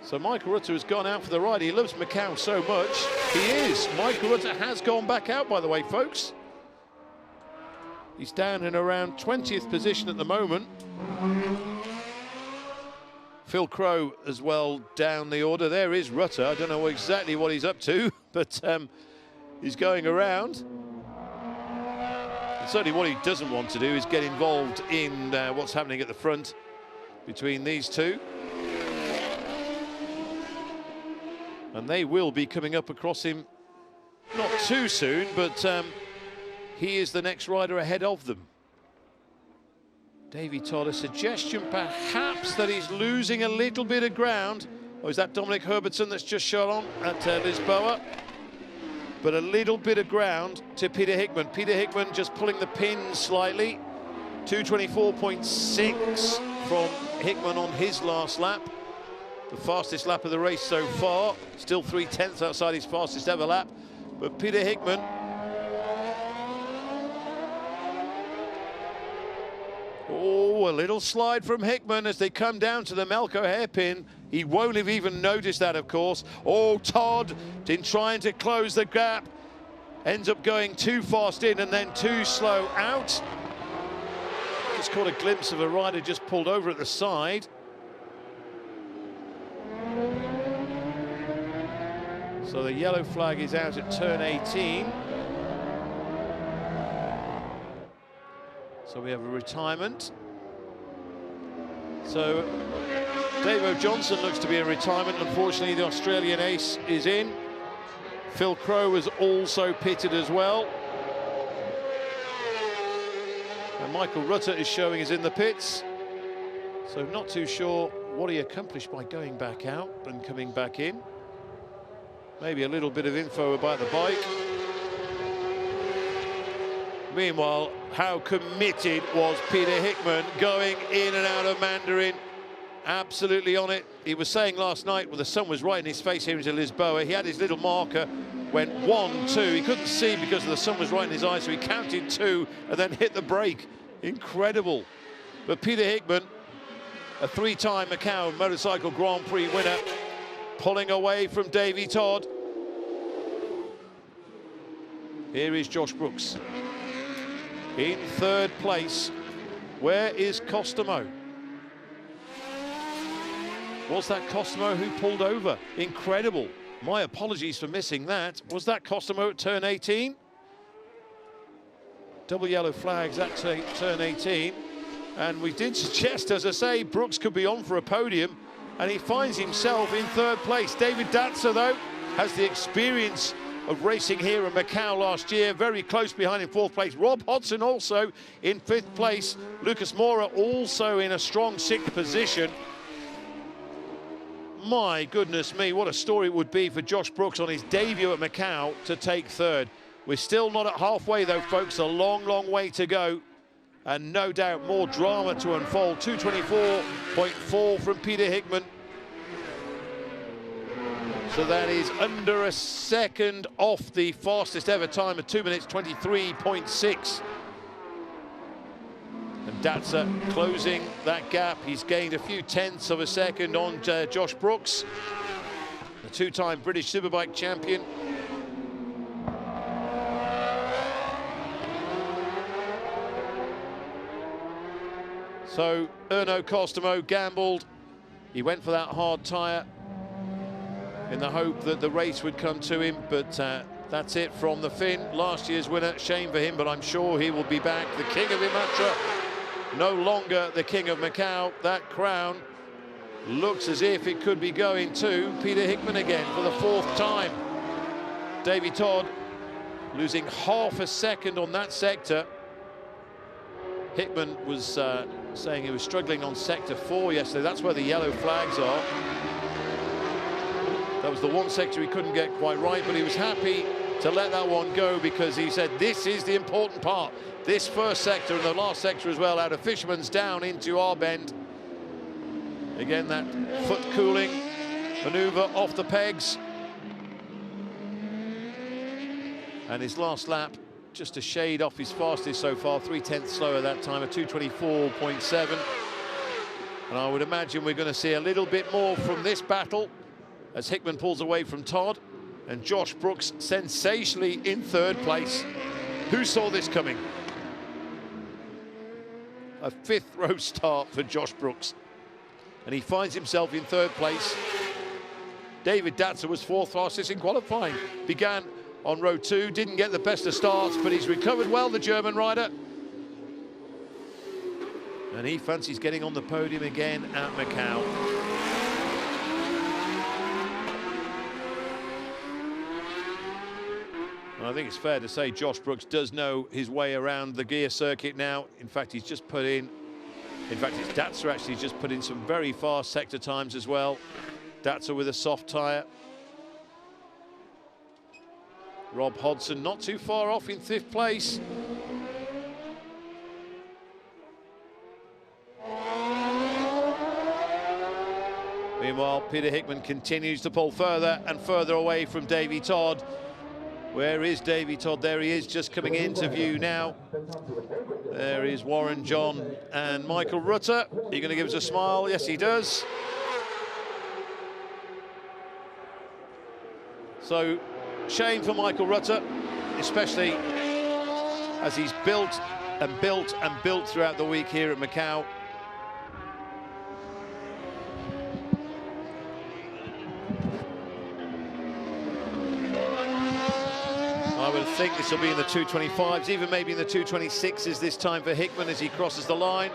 So Michael Rutter has gone out for the ride. He loves Macau so much. He is. Michael Rutter has gone back out, by the way, folks. He's down in around 20th position at the moment. Phil Crow as well down the order. There is Rutter. I don't know exactly what he's up to, but he's going around. And certainly what he doesn't want to do is get involved in what's happening at the front between these two. And they will be coming up across him not too soon, but he is the next rider ahead of them. Davy Todd, a suggestion perhaps that he's losing a little bit of ground. Oh, is that Dominic Herbertson that's just shot on at Lisboa? But a little bit of ground to Peter Hickman. Peter Hickman just pulling the pin slightly. 2:24.6 from Hickman on his last lap. The fastest lap of the race so far. Still 3/10 outside his fastest ever lap. But Peter Hickman, oh, a little slide from Hickman as they come down to the Melco hairpin. He won't have even noticed that, of course. Oh, Todd, in trying to close the gap, ends up going too fast in and then too slow out. Just caught a glimpse of a rider just pulled over at the side. So the yellow flag is out at turn 18. So we have a retirement. So Dave O'Johnson looks to be in retirement. Unfortunately, the Australian ace is in. Phil Crow is also pitted as well. And Michael Rutter is showing is in the pits. So not too sure what he accomplished by going back out and coming back in. Maybe a little bit of info about the bike. Meanwhile, how committed was Peter Hickman going in and out of Mandarin? Absolutely on it. He was saying last night, well, the sun was right in his face here into Lisboa. He had his little marker, went 1, 2. He couldn't see because the sun was right in his eyes, so he counted 2 and then hit the brake. Incredible. But Peter Hickman, a 3-time Macau Motorcycle Grand Prix winner, pulling away from Davy Todd. Here is Josh Brooks in third place. Where is Costomo? Was that Costomo who pulled over? Incredible. My apologies for missing that. Was that Costomo at turn 18? Double yellow flags at turn 18. And we did suggest, as I say, Brooks could be on for a podium, and he finds himself in third place. David Datzer, though, has the experience of racing here in Macau last year, very close behind in fourth place. Rob Hodson also in fifth place. Lucas Mora also in a strong sixth position. My goodness me, what a story it would be for Josh Brooks on his debut at Macau to take third. We're still not at halfway though, folks, a long, long way to go. And no doubt more drama to unfold. 2:24.4 from Peter Hickman. So that is under a second off the fastest ever time of 2 minutes 23.6. And Datzer closing that gap. He's gained a few tenths of a second on Josh Brooks, the two-time British Superbike champion. So Erno Costomo gambled. He went for that hard tyre in the hope that the race would come to him, but that's it from the Finn. Last year's winner, shame for him, but I'm sure he will be back. The king of Imatra, no longer the king of Macau. That crown looks as if it could be going to Peter Hickman again for the fourth time. Davy Todd losing half a second on that sector. Hickman was saying he was struggling on sector 4 yesterday. That's where the yellow flags are. That was the one sector he couldn't get quite right, but he was happy to let that one go because he said this is the important part. This first sector and the last sector as well, out of Fisherman's down into our bend. Again, that foot cooling maneuver off the pegs. And his last lap, just a shade off his fastest so far, 3/10 slower that time, a 2:24.7. And I would imagine we're going to see a little bit more from this battle as Hickman pulls away from Todd and Josh Brooks sensationally in third place. Who saw this coming? A fifth row start for Josh Brooks, and he finds himself in third place. David Datzer was fourth fastest in qualifying. Began on row 2, didn't get the best of starts, but he's recovered well, the German rider. And he fancies getting on the podium again at Macau. And I think it's fair to say Josh Brooks does know his way around the gear circuit now. In fact, he's just put in, it's Datzer actually just put in some very fast sector times as well. Datzer with a soft tyre. Rob Hodson not too far off in fifth place. Meanwhile, Peter Hickman continues to pull further and further away from Davy Todd. Where is Davy Todd? There he is, just coming into view now. There is Warren John and Michael Rutter. Are you going to give us a smile? Yes, he does. So, shame for Michael Rutter, especially as he's built and built and built throughout the week here at Macau. I would think this will be in the 225s, even maybe in the 226s this time for Hickman as he crosses the line.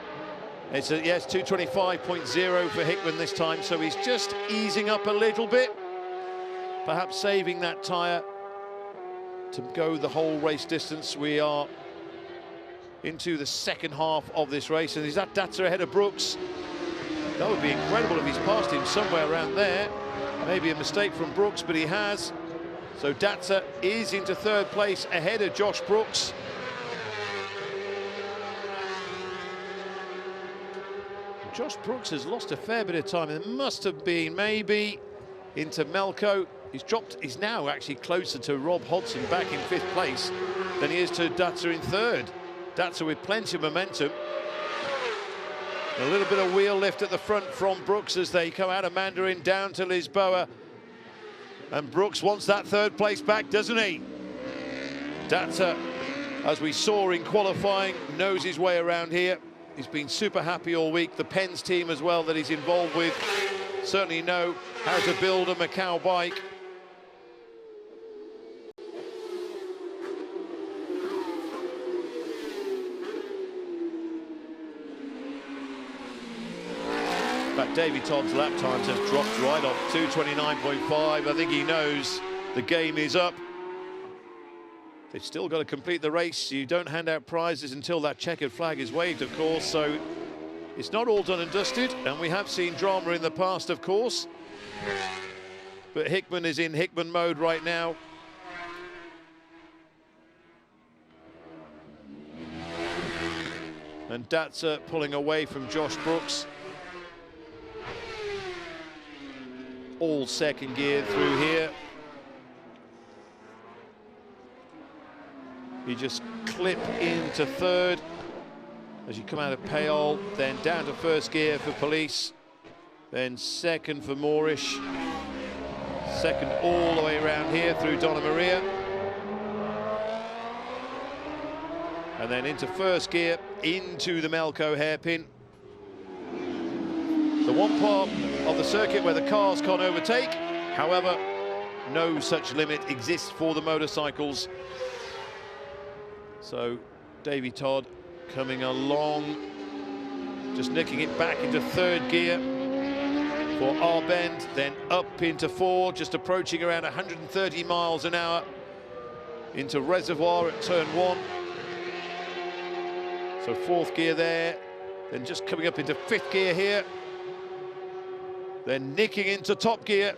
It's a, yes, 225.0 for Hickman this time, so he's just easing up a little bit. Perhaps saving that tyre to go the whole race distance. We are into the second half of this race, and is that Datzer ahead of Brooks? That would be incredible if he's passed him somewhere around there. Maybe a mistake from Brooks, but he has. So Datzer is into third place ahead of Josh Brooks. Josh Brooks has lost a fair bit of time. It must have been maybe into Melko. He's now actually closer to Rob Hodson back in fifth place than he is to Datzer in third. Datzer with plenty of momentum. A little bit of wheel lift at the front from Brooks as they come out of Mandarin down to Lisboa. And Brooks wants that third place back, doesn't he? Datsa, as we saw in qualifying, knows his way around here. He's been super happy all week. The Pens team as well that he's involved with certainly know how to build a Macau bike. But Davy Todd's lap times have dropped right off 2:29.5. I think he knows the game is up. They've still got to complete the race. You don't hand out prizes until that checkered flag is waved, of course, so it's not all done and dusted, and we have seen drama in the past, of course. But Hickman is in Hickman mode right now. And Datsa pulling away from Josh Brooks. All second gear through here. You just clip into third as you come out of Payol, then down to first gear for Police, then second for Moorish, second all the way around here through Donna Maria, and then into first gear into the Melco hairpin. The one part of the circuit where the cars can't overtake, however, no such limit exists for the motorcycles. So Davy Todd coming along, just nicking it back into third gear for R-Bend, then up into four, just approaching around 130 miles an hour into Reservoir at turn one. So fourth gear there, then just coming up into fifth gear here, then nicking into top gear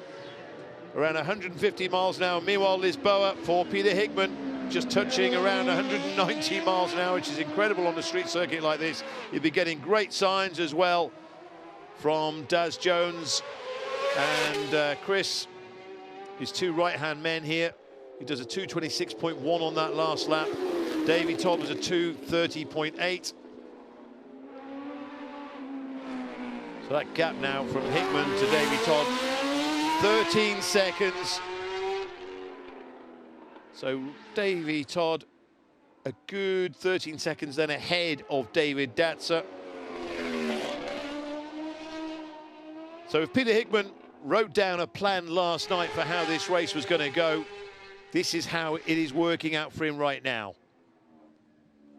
around 150 miles an hour. Meanwhile, Lisboa for Peter Hickman just touching around 190 miles an hour, which is incredible on a street circuit like this. You'll be getting great signs as well from Daz Jones and Chris, his two right-hand men here. He does a 2:26.1 on that last lap. Davy Todd was a 2:30.8. So that gap now from Hickman to Davy Todd, 13 seconds. So Davy Todd, a good 13 seconds then ahead of David Datsa. So if Peter Hickman wrote down a plan last night for how this race was going to go, this is how it is working out for him right now.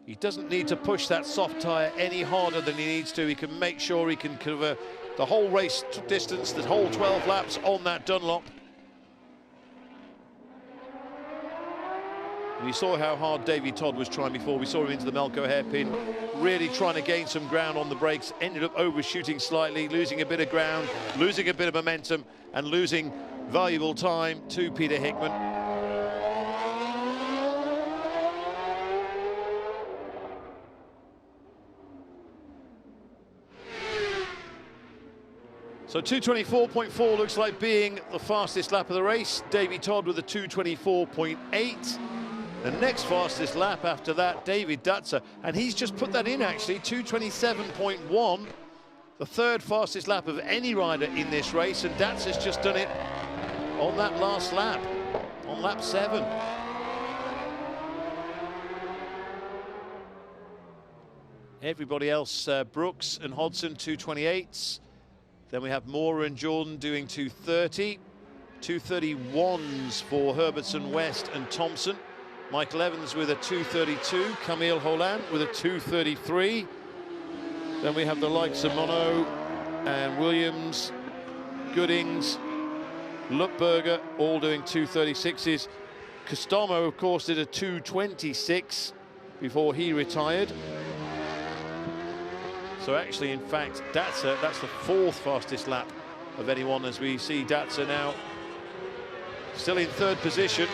He doesn't need to push that soft tyre any harder than he needs to. He can make sure he can cover the whole race distance, the whole 12 laps on that Dunlop. And you saw how hard Davy Todd was trying before. We saw him into the Melco hairpin, really trying to gain some ground on the brakes, ended up overshooting slightly, losing a bit of ground, losing a bit of momentum, and losing valuable time to Peter Hickman. So 2:24.4 looks like being the fastest lap of the race. Davy Todd with a 2:24.8. The next fastest lap after that, David Datsa, and he's just put that in actually, 2:27.1, the third fastest lap of any rider in this race, and Datsa's just done it on that last lap, on lap 7. Everybody else, Brooks and Hodson, 2:28s. Then we have Moore and Jordan doing 2:30. 2:31s for Herbertson, West and Thompson. Michael Evans with a 2:32. Camille Holland with a 2:33. Then we have the likes of Mono and Williams, Goodings, Lutberger, all doing 2:36s. Costomo, of course, did a 2:26 before he retired. So actually, in fact, Datsa, that's the fourth fastest lap of anyone, as we see Datsa now still in third position.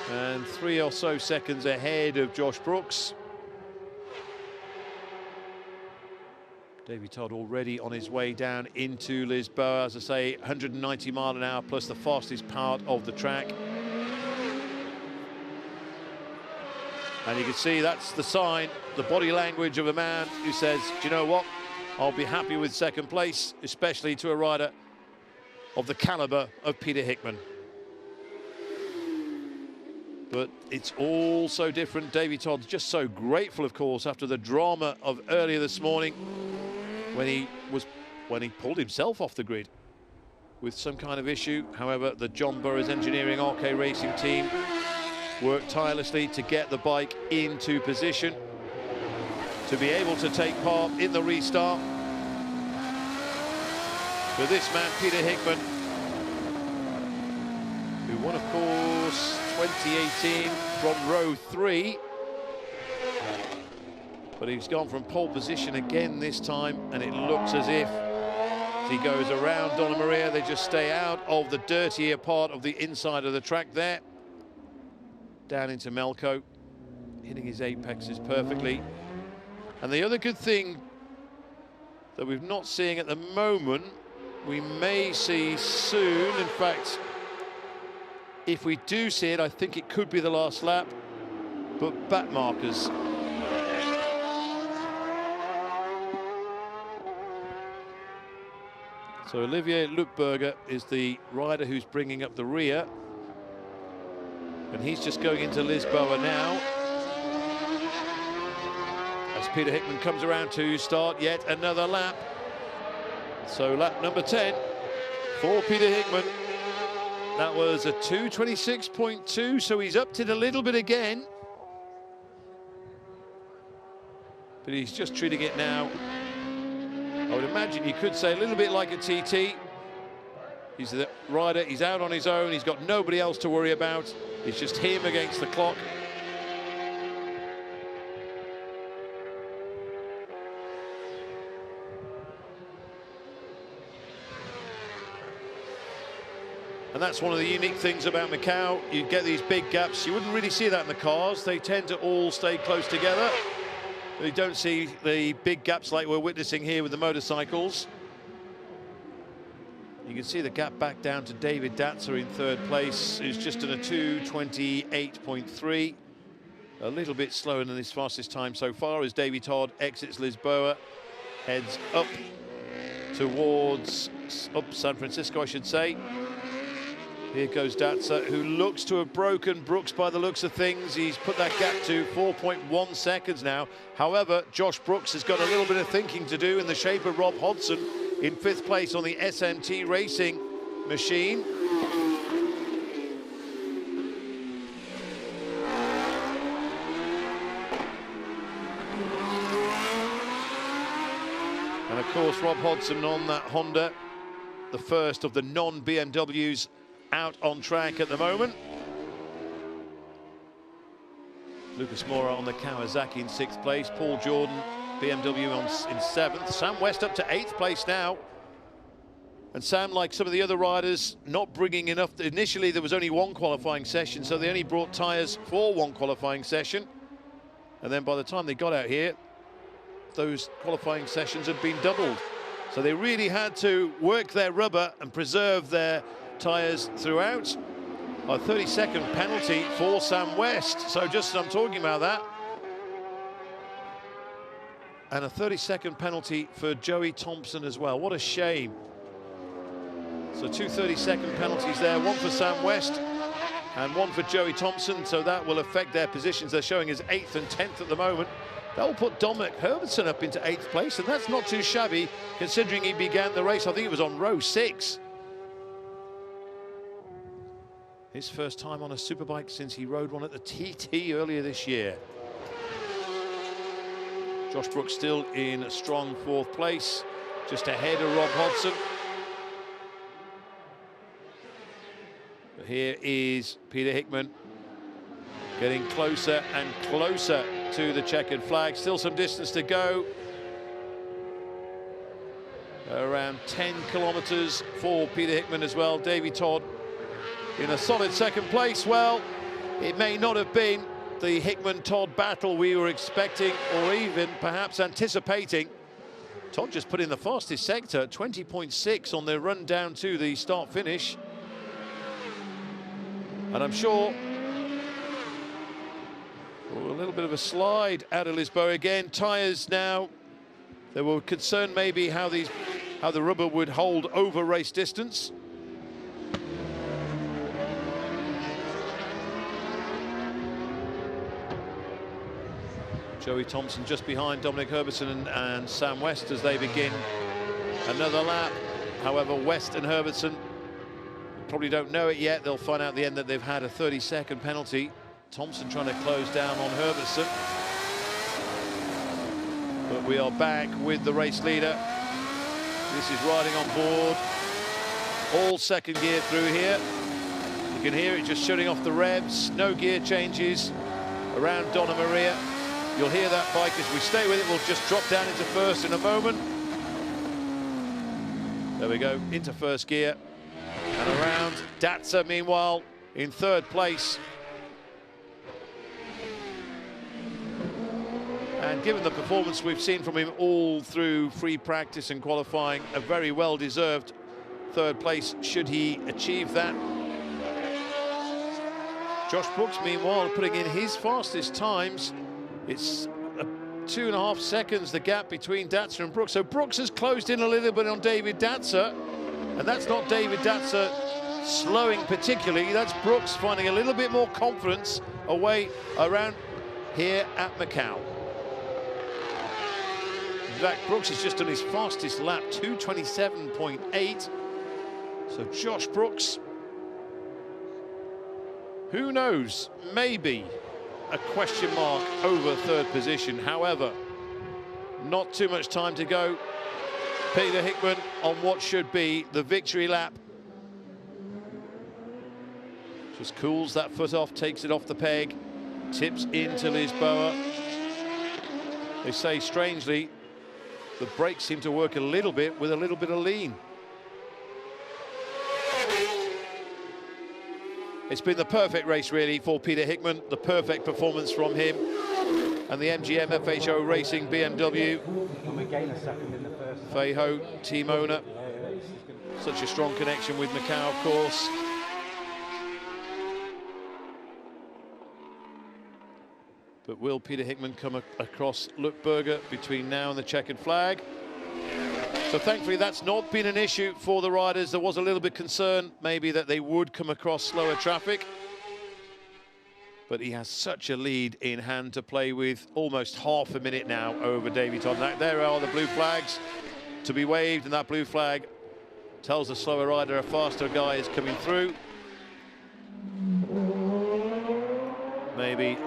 And 3 or so seconds ahead of Josh Brooks. Davy Todd already on his way down into Lisboa, as I say, 190 mile an hour plus the fastest part of the track. And you can see that's the sign, the body language of a man who says, do you know what, I'll be happy with second place, especially to a rider of the caliber of Peter Hickman. But it's all so different. Davy Todd's just so grateful, of course, after the drama of earlier this morning when he pulled himself off the grid with some kind of issue. However, the John Burroughs Engineering RK Racing team worked tirelessly to get the bike into position to be able to take part in the restart. For this man, Peter Hickman, who won, of course, 2018 from row 3. But he's gone from pole position again this time, and it looks as if he goes around Donna Maria. They just stay out of the dirtier part of the inside of the track there. Down into Melco, hitting his apexes perfectly. And the other good thing that we're not seeing at the moment, we may see soon. In fact, if we do see it, I think it could be the last lap, but back markers. So Olivier Lutberger is the rider who's bringing up the rear, and he's just going into Lisboa now as Peter Hickman comes around to start yet another lap. So lap number 10 for Peter Hickman. That was a 2:26.2, so he's upped it a little bit again, but he's just treating it now, I would imagine you could say, a little bit like a TT. He's the rider, he's out on his own, he's got nobody else to worry about. It's just him against the clock. And that's one of the unique things about Macau. You get these big gaps. You wouldn't really see that in the cars. They tend to all stay close together. You don't see the big gaps like we're witnessing here with the motorcycles. You can see the gap back down to David Datzer in third place, who's just in a 2:28.3. A little bit slower than his fastest time so far as Davy Todd exits Lisboa, heads up towards San Francisco, I should say. Here goes Datzer, who looks to have broken Brooks by the looks of things. He's put that gap to 4.1 seconds now. However, Josh Brooks has got a little bit of thinking to do in the shape of Rob Hodson in 5th place on the SMT Racing machine. And of course, Rob Hodson on that Honda, the first of the non-BMWs out on track at the moment. Lucas Mora on the Kawasaki in 6th place. Paul Jordan, BMW in 7th. Sam West up to 8th place now. And Sam, like some of the other riders, not bringing enough. Initially, there was only one qualifying session, so they only brought tyres for one qualifying session. And then by the time they got out here, those qualifying sessions had been doubled. So they really had to work their rubber and preserve their tyres throughout. A 30-second penalty for Sam West. So just as I'm talking about that, and a 30-second penalty for Joey Thompson as well. What a shame. So 2 30-second penalties there, one for Sam West and one for Joey Thompson. So that will affect their positions. They're showing as 8th and 10th at the moment. That will put Dominic Herbertson up into 8th place, and that's not too shabby considering he began the race, I think it was on row 6. His first time on a superbike since he rode one at the TT earlier this year. Josh Brooks still in a strong 4th place, just ahead of Rob Hodson. But here is Peter Hickman getting closer and closer to the checkered flag. Still some distance to go. Around 10 kilometers for Peter Hickman as well. Davy Todd in a solid 2nd place. Well, it may not have been the Hickman-Todd battle we were expecting or even perhaps anticipating. Todd just put in the fastest sector, 20.6 on their run down to the start finish. And I'm sure a little bit of a slide out of Lisboa again. Tyres now, they were concerned maybe how the rubber would hold over race distance. Joey Thompson just behind Dominic Herbertson and Sam West as they begin another lap. However, West and Herbertson probably don't know it yet. They'll find out at the end that they've had a 30-second penalty. Thompson trying to close down on Herbertson. But we are back with the race leader. This is riding on board. All second gear through here. You can hear it just shutting off the revs. No gear changes around Donna Maria. You'll hear that bike as we stay with it. We'll just drop down into first in a moment. There we go, into first gear. And around Datsa, meanwhile, in third place. And given the performance we've seen from him all through free practice and qualifying, a very well-deserved third place should he achieve that. Josh Brooks, meanwhile, putting in his fastest times. It's 2.5 seconds, the gap between Datsa and Brooks. So Brooks has closed in a little bit on David Datsa, and that's not David Datsa slowing particularly. That's Brooks finding a little bit more confidence away around here at Macau. In fact, Brooks has just done his fastest lap, 2:27.8. So Josh Brooks, who knows, maybe a question mark over third position. However, not too much time to go. Peter Hickman on what should be the victory lap. Just cools that foot off, takes it off the peg, tips into Lisboa. They say, strangely, the brakes seem to work a little bit with a little bit of lean. It's been the perfect race, really, for Peter Hickman. The perfect performance from him. And the MGM FHO Racing BMW. Feiho, team owner. Such a strong connection with Macau, of course. But will Peter Hickman come across Lutberger between now and the checkered flag? So thankfully that's not been an issue for the riders. There was a little bit concern maybe that they would come across slower traffic. But he has such a lead in hand to play with, almost half a minute now over Davy Todd. There are the blue flags to be waved, and that blue flag tells the slower rider a faster guy is coming through. Maybe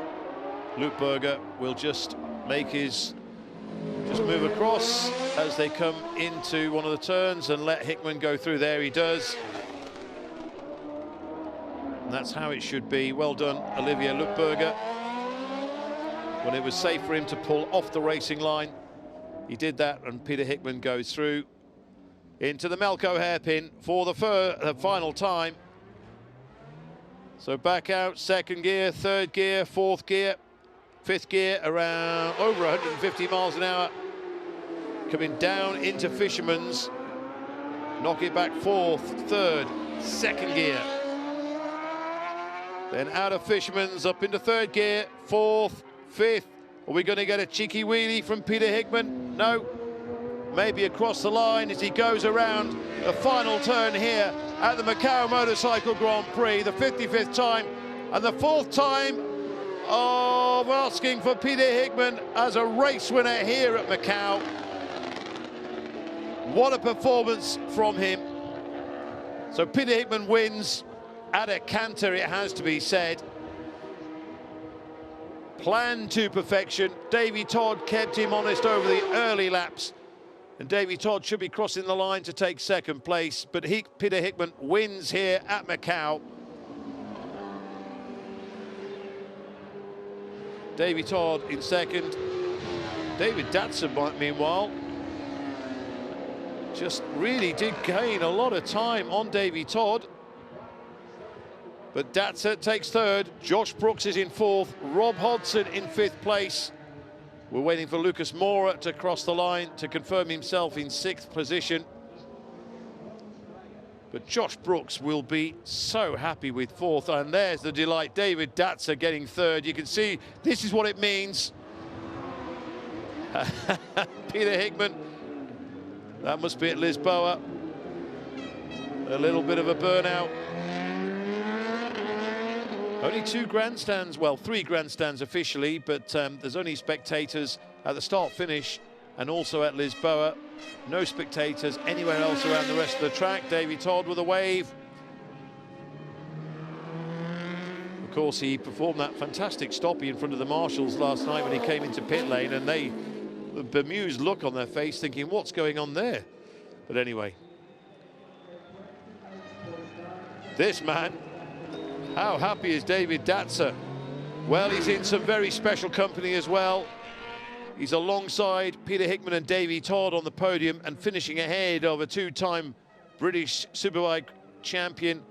Lutberger will just make his move across as they come into one of the turns and let Hickman go through. There he does. And that's how it should be. Well done, Olivier Lutberger. When it was safe for him to pull off the racing line, he did that, and Peter Hickman goes through into the Melco hairpin for the final time. So back out, second gear, third gear, fourth gear, fifth gear, around over 150 miles an hour. Coming down into Fisherman's, knock it back fourth, third, second gear. Then out of Fisherman's, up into third gear, fourth, fifth. Are we going to get a cheeky wheelie from Peter Hickman? No. Maybe across the line as he goes around the final turn here at the Macau Motorcycle Grand Prix, the 55th time and the 4th time of asking for Peter Hickman as a race winner here at Macau. What a performance from him. So Peter Hickman wins at a canter, it has to be said. Planned to perfection. Davy Todd kept him honest over the early laps. And Davy Todd should be crossing the line to take second place. But Peter Hickman wins here at Macau. Davy Todd in second. David Datsa, meanwhile, just really did gain a lot of time on Davy Todd. But Datsa takes third. Josh Brooks is in fourth. Rob Hodson in fifth place. We're waiting for Lucas Mora to cross the line to confirm himself in sixth position. But Josh Brooks will be so happy with fourth. And there's the delight. David Datsa getting third. You can see this is what it means. Peter Hickman. That must be at Lisboa. A little bit of a burnout. Only 2 grandstands, well, 3 grandstands officially, but there's only spectators at the start-finish and also at Lisboa. No spectators anywhere else around the rest of the track. Davy Todd with a wave. Of course, he performed that fantastic stoppie in front of the marshals last night when he came into pit lane, and the bemused look on their face thinking, what's going on there? But anyway, this man, how happy is David Datzer? Well, he's in some very special company as well. He's alongside Peter Hickman and Davy Todd on the podium and finishing ahead of a 2-time British Superbike champion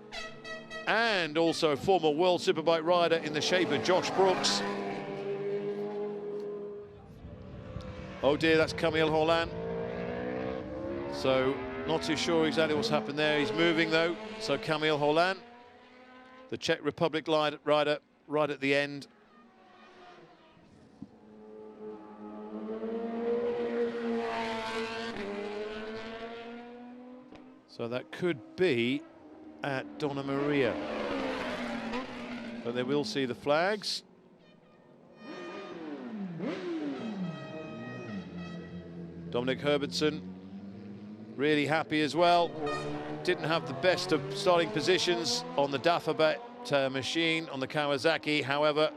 and also a former World Superbike rider in the shape of Josh Brooks. Oh dear, that's Camille Holland. So not too sure exactly what's happened there. He's moving though. So Camille Holland, the Czech Republic rider, right at the end. So that could be at Donna Maria. But they will see the flags. Dominic Herbertson, really happy as well. Didn't have the best of starting positions on the Dafabet machine on the Kawasaki, however,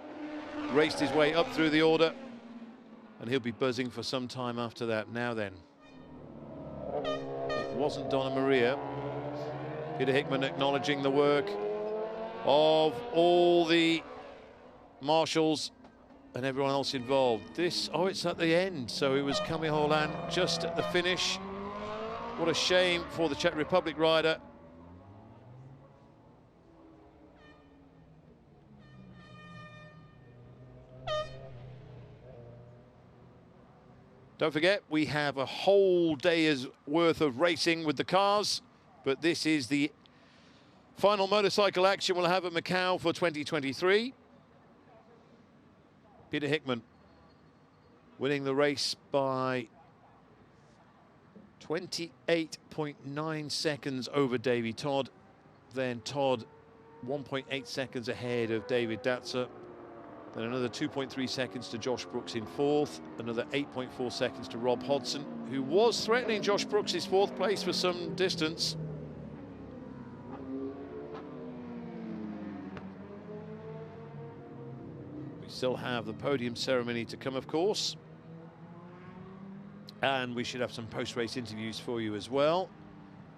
raced his way up through the order, and he'll be buzzing for some time after that. Now then, it wasn't Donna Maria. Peter Hickman acknowledging the work of all the marshals and everyone else involved. This, oh, it's at the end, so it was Camille Holland just at the finish. What a shame for the Czech Republic rider. Don't forget, we have a whole day's worth of racing with the cars, but this is the final motorcycle action we'll have at Macau for 2023. Peter Hickman winning the race by 28.9 seconds over Davy Todd. Then Todd 1.8 seconds ahead of David Datzer. Then another 2.3 seconds to Josh Brooks in 4th. Another 8.4 seconds to Rob Hodson, who was threatening Josh Brooks' 4th place for some distance. We still have the podium ceremony to come, of course. And we should have some post-race interviews for you as well.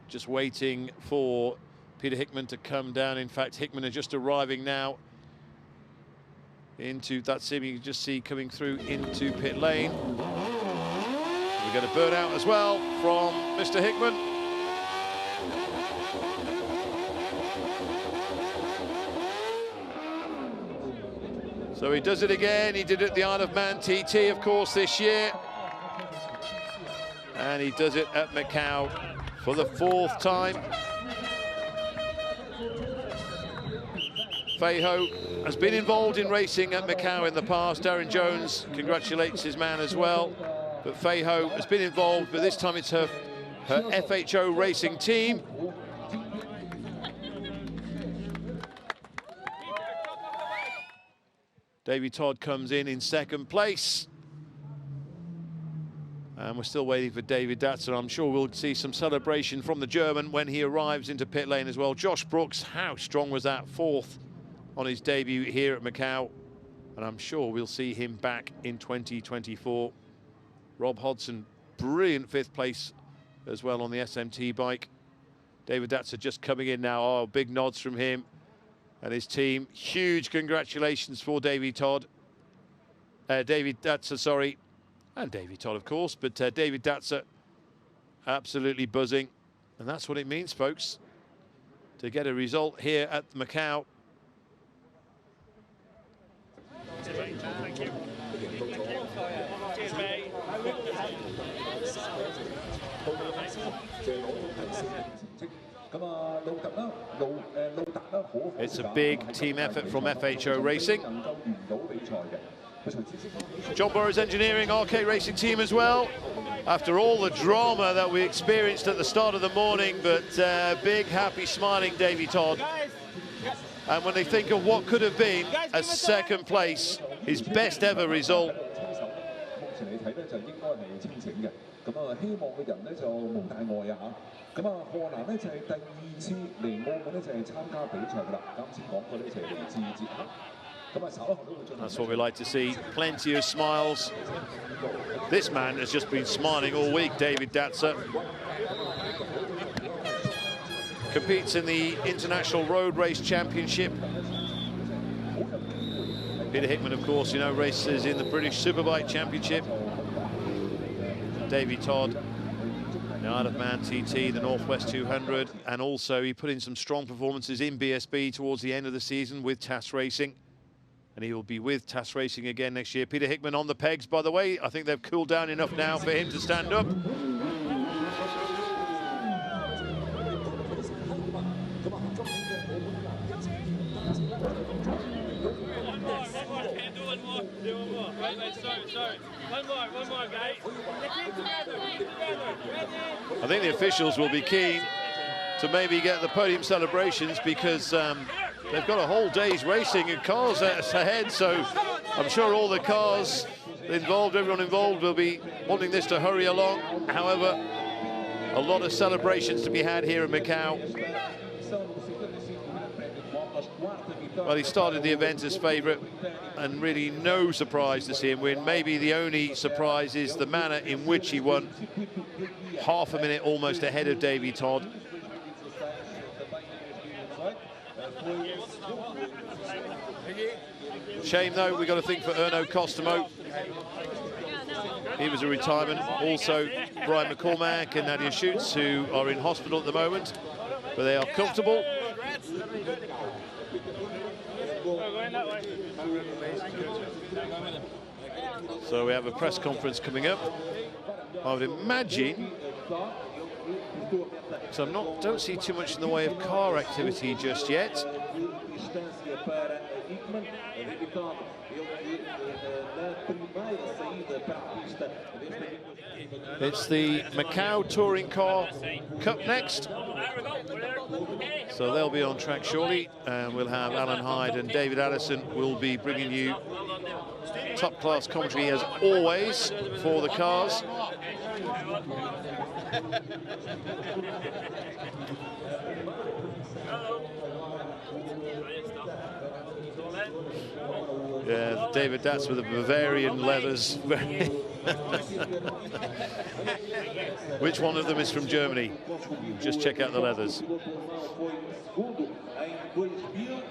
Just waiting for Peter Hickman to come down. In fact, Hickman are just arriving now into that sim. You can just see coming through into pit lane. We're going to burn out as well from Mr. Hickman. So he does it again. He did it at the Isle of Man TT, of course, this year. And he does it at Macau for the 4th time. Feijo has been involved in racing at Macau in the past. Darren Jones congratulates his man as well. But Feijo has been involved, but this time it's her FHO racing team. Davy Todd comes in 2nd place. And we're still waiting for David Datzer. I'm sure we'll see some celebration from the German when he arrives into pit lane as well. Josh Brooks, how strong was that? 4th on his debut here at Macau. And I'm sure we'll see him back in 2024. Rob Hodson, brilliant 5th place as well on the SMT bike. David Datzer just coming in now. Oh, big nods from him and his team. Huge congratulations for David Datzer, sorry. And Davy Todd, of course, but David Datzer absolutely buzzing. And that's what it means, folks, to get a result here at Macau. Thank you. Cheers, mate. It's a big team effort from FHO Racing. John Burroughs Engineering, RK Racing Team as well. After all the drama that we experienced at the start of the morning, but big, happy, smiling Davy Todd. And when they think of what could have been a second place, his best ever result. That's what we like to see, plenty of smiles. This man has just been smiling all week, David Datzer. Competes in the International Road Race Championship. Peter Hickman, of course, you know, races in the British Superbike Championship. Davey Todd, the Isle of Man TT, the Northwest 200, and also he put in some strong performances in BSB towards the end of the season with TAS Racing. And he will be with TAS Racing again next year. Peter Hickman on the pegs, by the way. I think they've cooled down enough now for him to stand up. I think the officials will be keen to maybe get the podium celebrations because they've got a whole day's racing and cars ahead, so I'm sure all the cars involved, everyone involved, will be wanting this to hurry along. However, a lot of celebrations to be had here in Macau. Well, he started the event as favourite, and really no surprise to see him win. Maybe the only surprise is the manner in which he won. Half a minute almost ahead of Davey Todd. Shame, though, we've got to think for Erno Costomo. He was a retirement. Also, Brian McCormack and Nadia Schutz, who are in hospital at the moment, but they are comfortable. So we have a press conference coming up. I would imagine, so don't see too much in the way of car activity just yet. It's the Macau Touring Car Cup next. So they'll be on track shortly, and we'll have Alan Hyde and David Allison will be bringing you top-class commentary as always for the cars. Yeah, David Datz with the Bavarian leathers. Which one of them is from Germany? Just check out the leathers.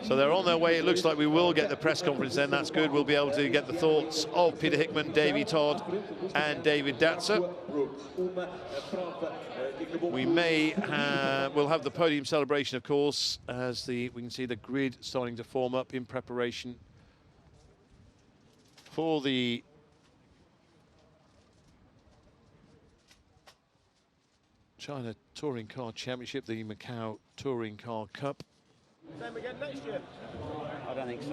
So they're on their way. It looks like we will get the press conference then. That's good. We'll be able to get the thoughts of Peter Hickman, Davey Todd and David Datzer. We'll have the podium celebration, of course, as we can see the grid starting to form up in preparation for the China Touring Car Championship, the Macau Touring Car Cup. Same again next year? I don't think so.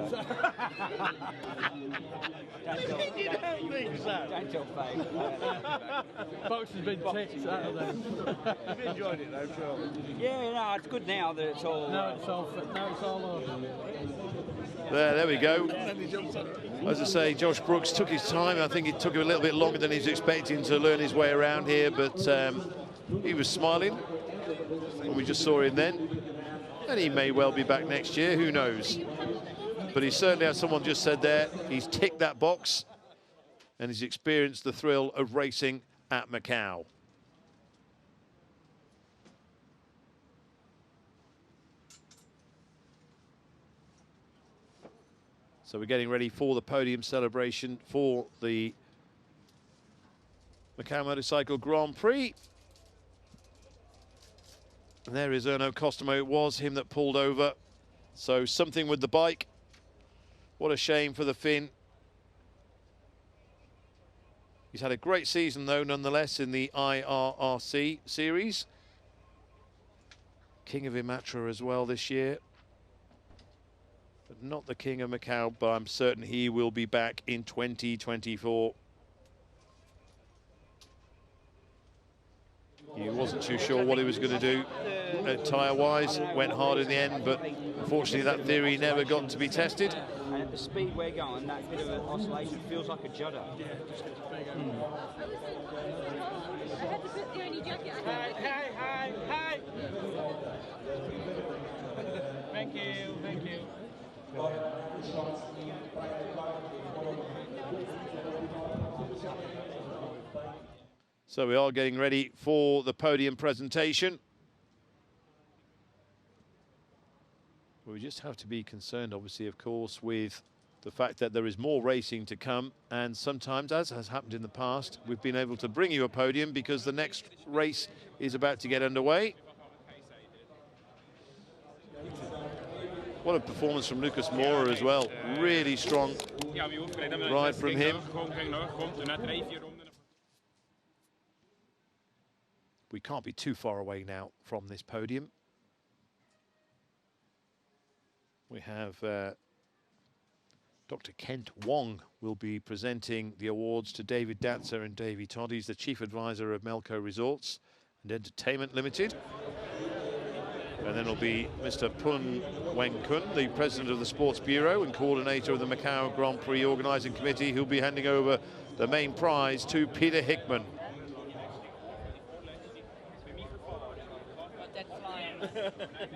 You don't think so? Don't talk fake. Box has been ticked out of them. You've enjoyed it though, sure. Yeah, no, it's good now that it's all... Now it's all over. There we go. As I say, Josh Brooks took his time. I think it took him a little bit longer than he's expecting to learn his way around here, but he was smiling when we just saw him then. And he may well be back next year, who knows? But he certainly, as someone just said there, he's ticked that box and he's experienced the thrill of racing at Macau. So we're getting ready for the podium celebration for the Macau Motorcycle Grand Prix. And there is Erno Costomo. It was him that pulled over. So something with the bike. What a shame for the Finn. He's had a great season, though, nonetheless, in the IRRC series. King of Imatra as well this year. But not the King of Macau, but I'm certain he will be back in 2024. He wasn't too sure what he was going to do tyre-wise. Went hard in the end, but unfortunately that theory never got to be tested. And at the speed we're going, that bit of an oscillation feels like a judder. Yeah, just gets bigger. I had to put the only jacket I had. Hi. Thank you. So we are getting ready for the podium presentation. We just have to be concerned, obviously, of course, with the fact that there is more racing to come, and sometimes, as has happened in the past, we've been able to bring you a podium because the next race is about to get underway. What a performance from Lucas Mora as well. Really strong ride from him. We can't be too far away now from this podium. We have Dr. Kent Wong will be presenting the awards to David Datzer and Davey Todd. He's the Chief Advisor of Melco Resorts and Entertainment Limited. And then it'll be Mr. Pun Weng Kun, the President of the Sports Bureau and Coordinator of the Macau Grand Prix Organising Committee, who'll be handing over the main prize to Peter Hickman.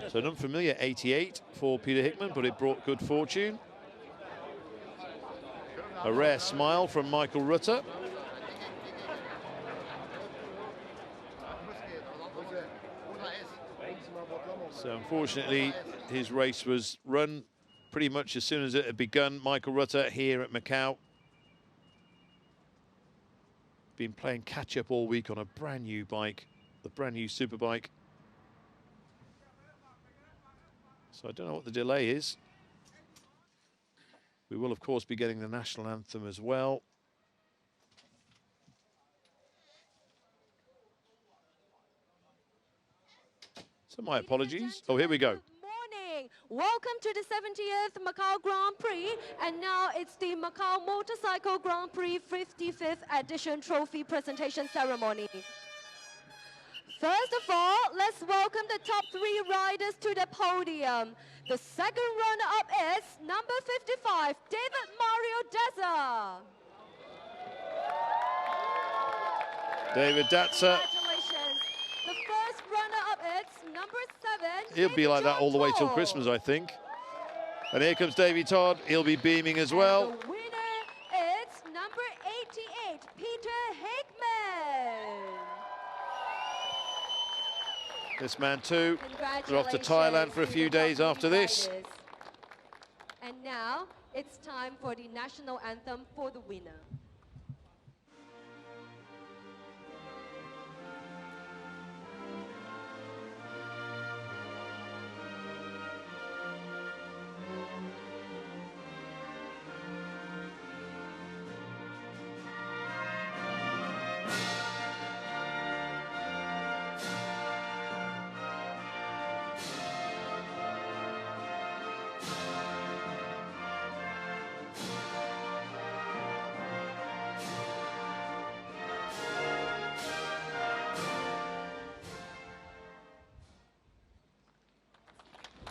So an unfamiliar 88 for Peter Hickman, but it brought good fortune. A rare smile from Michael Rutter. So unfortunately, his race was run pretty much as soon as it had begun. Michael Rutter here at Macau. Been playing catch-up all week on a brand new bike, the brand new Superbike. So I don't know what the delay is. We will, of course, be getting the national anthem as well. So my apologies. Oh, here we go. Good morning. Welcome to the 70th Macau Grand Prix. And now it's the Macau Motorcycle Grand Prix 55th edition trophy presentation ceremony. First of all, let's welcome the top 3 riders to the podium. The second runner-up is number 55, David Mario Deza. David Datzer. Congratulations. The first runner-up is number 7. He'll be like that all the way till Todd. Christmas, I think. And here comes Davey Todd. He'll be beaming as well. And the winner is number 88, Peter Hickman. This man too. They're off to Thailand for a few days after this. And now it's time for the national anthem for the winner.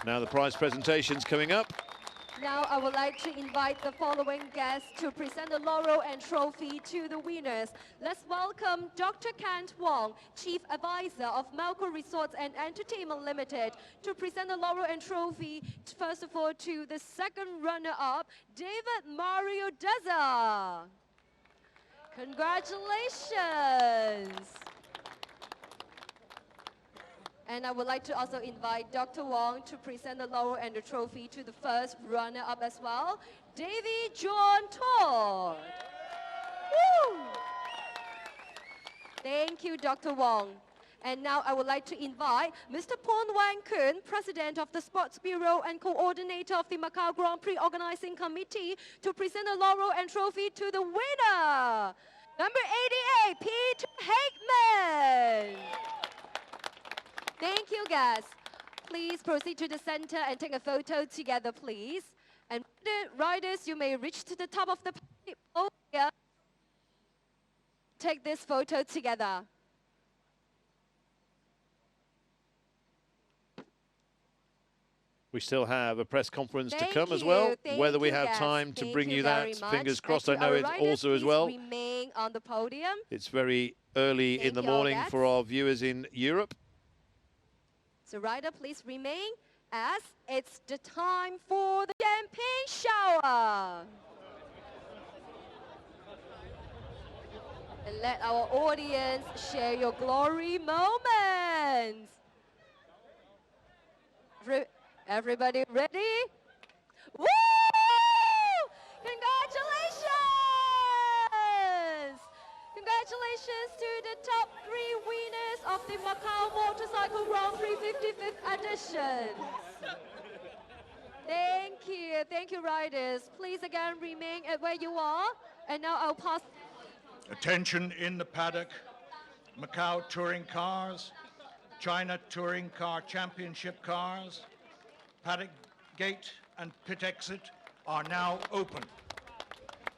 Now the prize presentation's coming up. Now I would like to invite the following guests to present the laurel and trophy to the winners. Let's welcome Dr. Kent Wong, Chief Advisor of Melco Resorts and Entertainment Limited, to present the laurel and trophy, first of all, to the second runner-up, David Mario Deza. Congratulations. And I would like to also invite Dr. Wong to present the laurel and the trophy to the first runner-up as well, Davy John Todd. Woo! Thank you, Dr. Wong. And now I would like to invite Mr. Pon Wang Kun, President of the Sports Bureau and Coordinator of the Macau Grand Prix Organizing Committee, to present the laurel and trophy to the winner, number 88, Peter Hickman. Thank you, guys. Please proceed to the center and take a photo together, please. And the riders, you may reach to the top of the podium. Take this photo together. We still have a press conference to Thank come as you. well. Thank Whether we you, have guests. time to Thank bring you very that, much. fingers crossed. Thank I know you. it Our riders, also as please well. remain on the podium. It's very early in Thank the you, all morning guests. for our viewers in Europe. So rider, please remain as it's the time for the champagne shower. And let our audience share your glory moments. Everybody ready? Woo! Congratulations! Congratulations to the top 3 winners of the Macau Motorcycle Grand Prix 55th edition. Thank you riders. Please again remain at where you are. And now I'll pass. Attention in the paddock. Macau touring cars, China Touring Car Championship cars, paddock gate and pit exit are now open.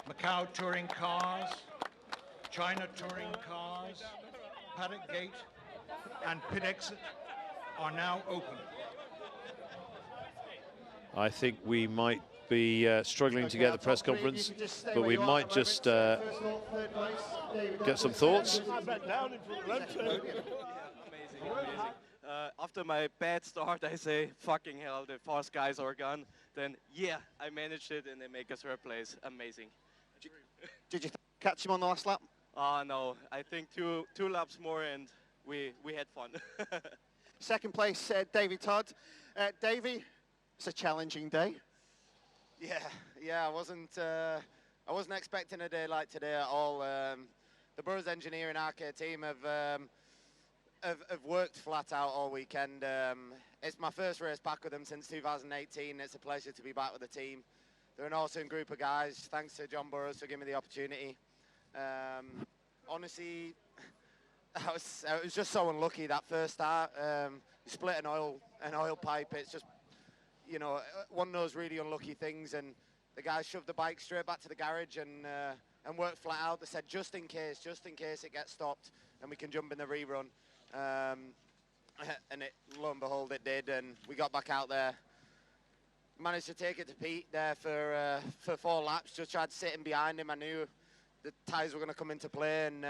Macau touring cars, China touring cars, paddock gate and pit exit are now open. I think we might be struggling to get the press conference, but we might just get some thoughts. Amazing. After my bad start, I say, fucking hell, the fast guys are gone. Then, yeah, I managed it and they make us third place. Amazing. Did you catch him on the last lap? No, I think two laps more and we had fun. Second place, Davy Todd. Davy, it's a challenging day. Yeah, I wasn't expecting a day like today at all. The Burroughs Engineering Arcade team have worked flat out all weekend. It's my first race back with them since 2018. It's a pleasure to be back with the team. They're an awesome group of guys. Thanks to John Burroughs for giving me the opportunity. Honestly, I was just so unlucky that first start. You split an oil pipe. It's just, you know, one of those really unlucky things, and the guys shoved the bike straight back to the garage and worked flat out. They said just in case it gets stopped and we can jump in the rerun. And lo and behold, it did, and we got back out there. Managed to take it to Pete there for 4 laps. Just tried sitting behind him. I knew the tyres were going to come into play, and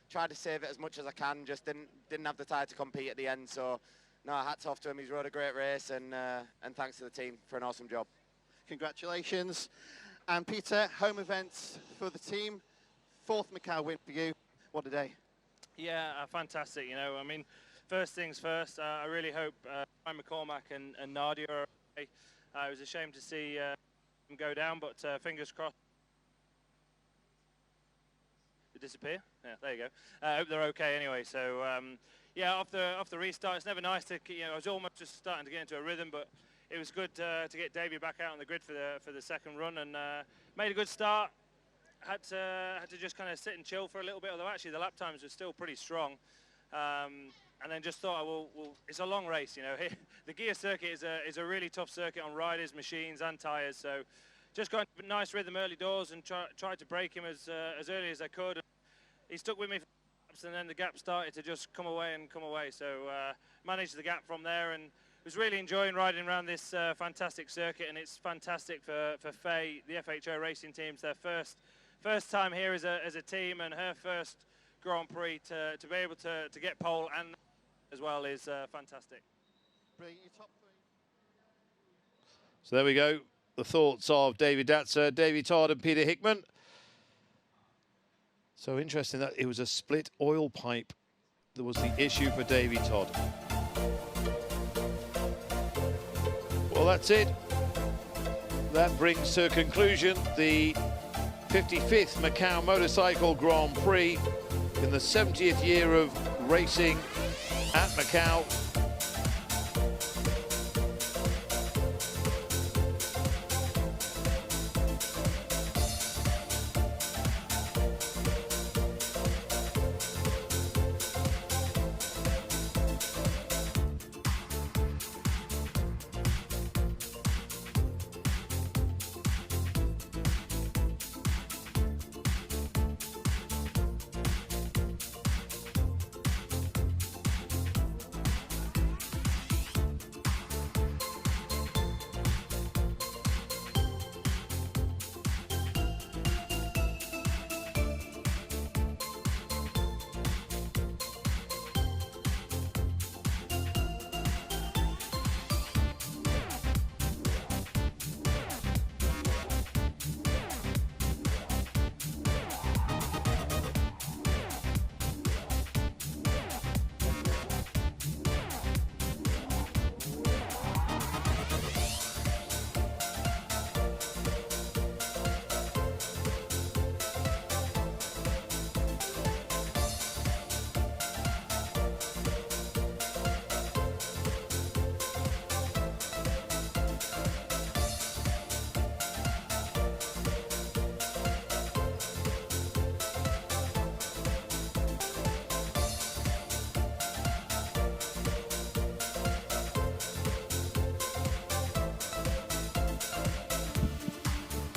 tried to save it as much as I can. Just didn't have the tyre to compete at the end. So, no, hats off to him. He's rode a great race, and thanks to the team for an awesome job. Congratulations. And Peter, home events for the team. 4th Macau win for you. What a day. Yeah, fantastic. You know, I mean, first things first, I really hope Ryan McCormack and Nadia are okay. It was a shame to see them go down, but fingers crossed. They disappear? Yeah, there you go. I hope they're okay anyway. So, yeah, off the restart, it's never nice to, you know, I was almost just starting to get into a rhythm, but it was good to get Davey back out on the grid for the second run, and made a good start. Had to just kind of sit and chill for a little bit, although actually the lap times were still pretty strong. And then just thought, well, it's a long race, you know. The gear circuit is a really tough circuit on riders, machines, and tyres. So just got a nice rhythm early doors and tried to break him as early as I could. He stuck with me for laps, and then the gap started to just come away. So managed the gap from there, and was really enjoying riding around this fantastic circuit. And it's fantastic for Faye, the FHO racing teams, their first time here as a team, and her first Grand Prix to be able to get pole and as well is fantastic. Brilliant. Your top 3. So there we go. The thoughts of David Datzer, Davy Todd and Peter Hickman. So interesting that it was a split oil pipe that was the issue for Davy Todd. Well, that's it. That brings to a conclusion the 55th Macau Motorcycle Grand Prix in the 70th year of racing at Macau.